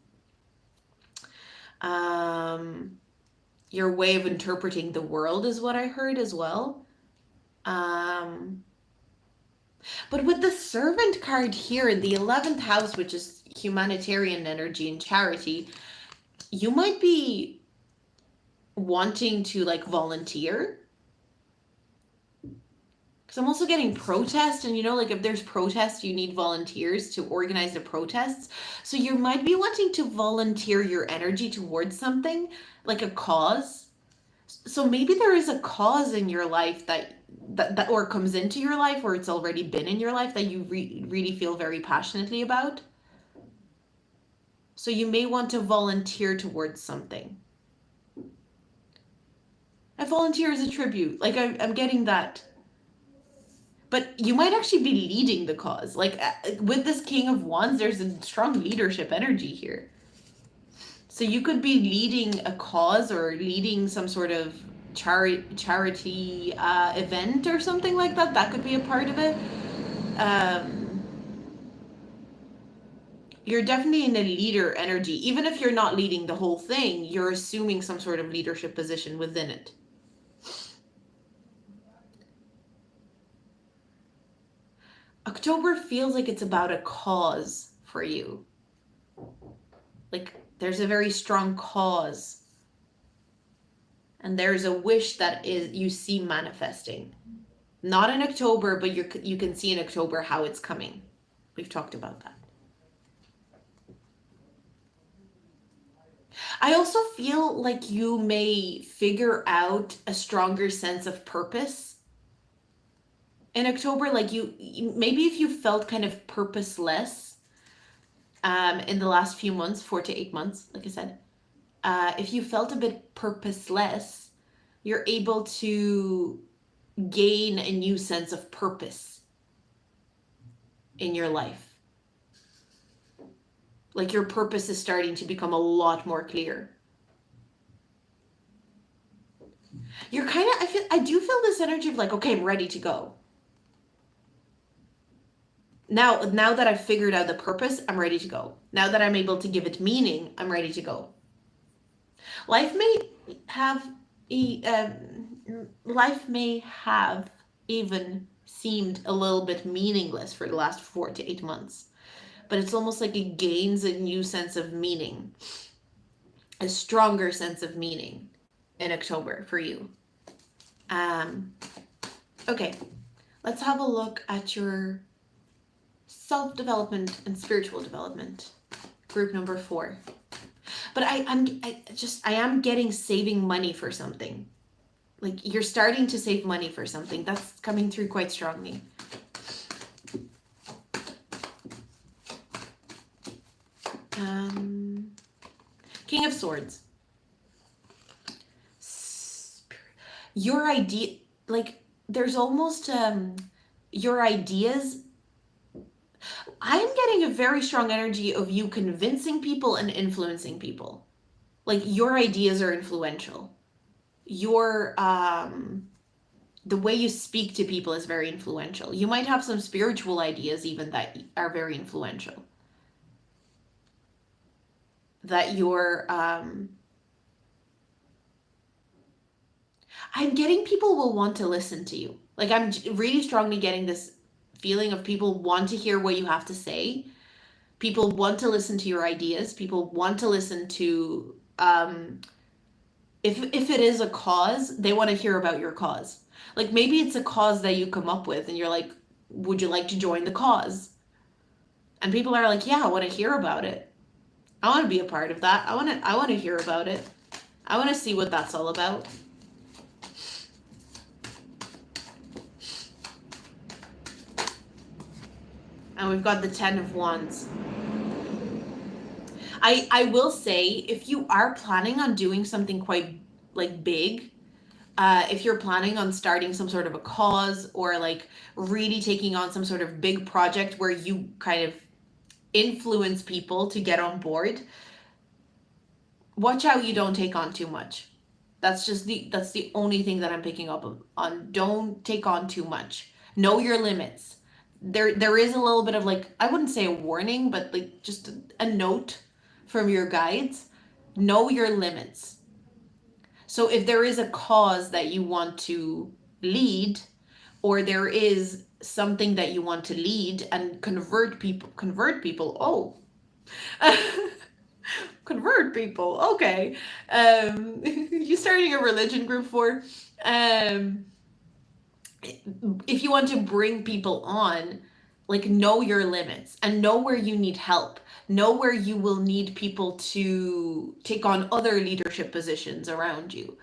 your way of interpreting the world is what I heard as well. But with the servant card here in the 11th house, which is humanitarian energy and charity, you might be wanting to like volunteer. Because I'm also getting protest, and like if there's protests, you need volunteers to organize the protests. So you might be wanting to volunteer your energy towards something, like a cause. So maybe there is a cause in your life that or comes into your life, or it's already been in your life that you really feel very passionately about. So you may want to volunteer towards something. I volunteer as a tribute. Like I'm getting that. But you might actually be leading the cause. Like with this King of Wands, there's a strong leadership energy here. So you could be leading a cause or leading some sort of charity event or something like that. That could be a part of it. You're definitely in a leader energy. Even if you're not leading the whole thing, you're assuming some sort of leadership position within it. October feels like it's about a cause for you. Like there's a very strong cause. And there's a wish that you see manifesting. Not in October, but you can see in October how it's coming. We've talked about that. I also feel like you may figure out a stronger sense of purpose in October. Like you maybe if you felt kind of purposeless in the last few months, 4 to 8 months, like I said, if you felt a bit purposeless, you're able to gain a new sense of purpose in your life. Like your purpose is starting to become a lot more clear. You're kind of, I do feel this energy of like, okay, I'm ready to go. Now that I've figured out the purpose, I'm ready to go. Now that I'm able to give it meaning, I'm ready to go. Life may have even seemed a little bit meaningless for the last 4 to 8 months. But it's almost like it gains a new sense of meaning, a stronger sense of meaning in October for you. Okay, let's have a look at your self-development and spiritual development, group number 4. But I am getting saving money for something. Like you're starting to save money for something. That's coming through quite strongly. King of Swords. your idea, like there's almost your ideas. I'm getting a very strong energy of you convincing people and influencing people. Like your ideas are influential. Your the way you speak to people is very influential. You might have some spiritual ideas even that are very influential. That you're I'm getting people will want to listen to you. Like I'm really strongly getting this feeling of people want to hear what you have to say. People want to listen to your ideas. People want to listen to if it is a cause, they want to hear about your cause. Like maybe it's a cause that you come up with and you're like, would you like to join the cause? And people are like, yeah, I want to hear about it. I want to be a part of that. I want to hear about it. I want to see what that's all about. And we've got the 10 of Wands. I will say, if you are planning on doing something quite like big, if you're planning on starting some sort of a cause or like really taking on some sort of big project where you kind of influence people to get on board, watch out you don't take on too much. That's the only thing that I'm picking up on. Don't take on too much. Know your limits. There is a little bit of like, I wouldn't say a warning, but like just a note from your guides. Know your limits. So if there is a cause that you want to lead, or there is something that you want to lead and convert people. Oh. Convert people. Okay. You starting a religion group for um if you want to bring people on, like know your limits and know where you need help. Know where you will need people to take on other leadership positions around you.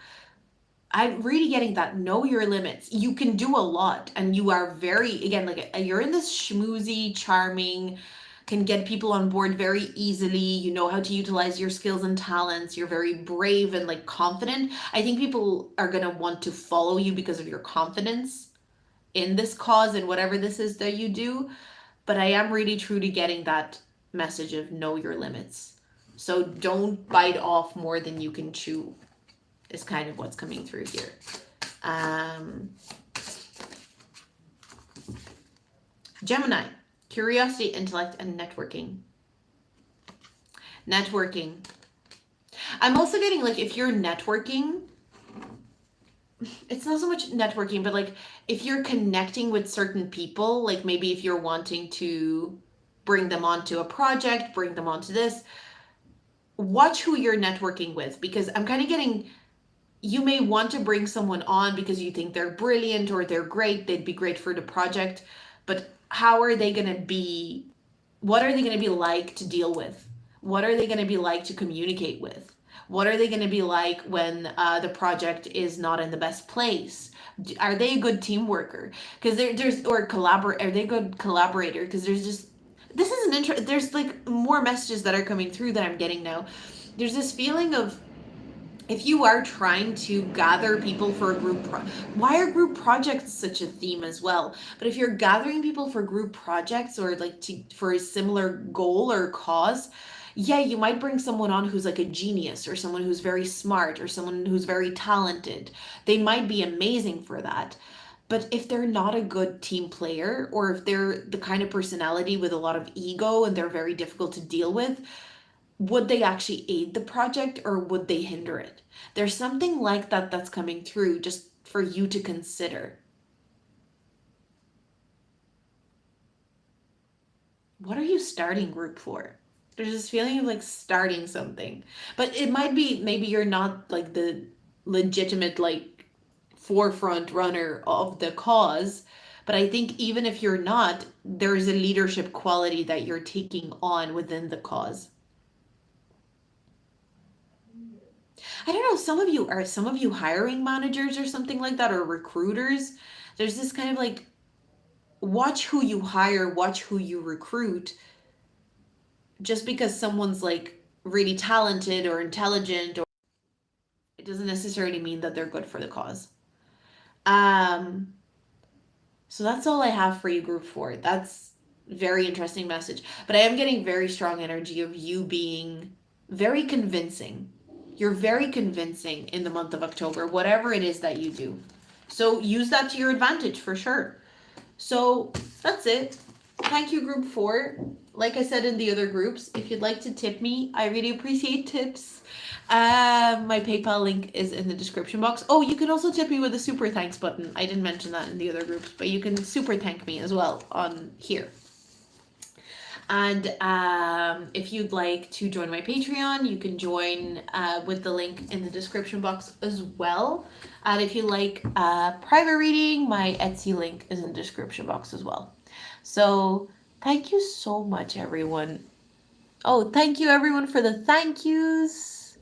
I'm really getting that. Know your limits. You can do a lot, and you are very, again, like you're in this schmoozy, charming, can get people on board very easily. You know how to utilize your skills and talents. You're very brave and like confident. I think people are going to want to follow you because of your confidence in this cause and whatever this is that you do. But I am really truly getting that message of know your limits. So don't bite off more than you can chew, is kind of what's coming through here. Gemini, curiosity, intellect, and networking. Networking. I'm also getting like, if you're networking, it's not so much networking, but like if you're connecting with certain people, like maybe if you're wanting to bring them onto a project, bring them onto this, watch who you're networking with, because I'm kind of getting, you may want to bring someone on because you think they're brilliant or they're great, they'd be great for the project, but how are they going to be, what are they going to be like to deal with? What are they going to be like to communicate with? What are they going to be like when the project is not in the best place? Are they a good team worker? Because there's, or collaborate, are they a good collaborator? Because there's just, this is an there's like more messages that are coming through that I'm getting now. There's this feeling of, if you are trying to gather people for a group why are group projects such a theme as well? But if you're gathering people for group projects or like for a similar goal or cause, yeah, you might bring someone on who's like a genius or someone who's very smart or someone who's very talented. They might be amazing for that. But if they're not a good team player, or if they're the kind of personality with a lot of ego and they're very difficult to deal with, would they actually aid the project or would they hinder it? There's something like that that's coming through just for you to consider. What are you starting group for? There's this feeling of like starting something, but it might be, maybe you're not like the legitimate like forefront runner of the cause, but I think even if you're not, there's a leadership quality that you're taking on within the cause. I don't know, some of you hiring managers or something like that, or recruiters. There's this kind of like, watch who you hire, watch who you recruit. Just because someone's like really talented or intelligent, or it doesn't necessarily mean that they're good for the cause. So that's all I have for you, group 4. That's very interesting message. But I am getting very strong energy of you being very convincing. You're very convincing in the month of October, whatever it is that you do. So use that to your advantage for sure. So that's it. Thank you, group 4. Like I said in the other groups, if you'd like to tip me, I really appreciate tips. My PayPal link is in the description box. Oh, you can also tip me with a super thanks button. I didn't mention that in the other groups, but you can super thank me as well on here. And if you'd like to join my Patreon, you can join with the link in the description box as well. And if you like private reading, my Etsy link is in the description box as well. So thank you so much, everyone. Oh, thank you, everyone, for the thank yous.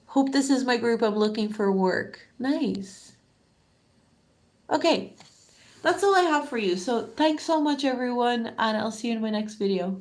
Hope this is my group. I'm looking for work. Nice. Okay. That's all I have for you. So thanks so much, everyone, and I'll see you in my next video.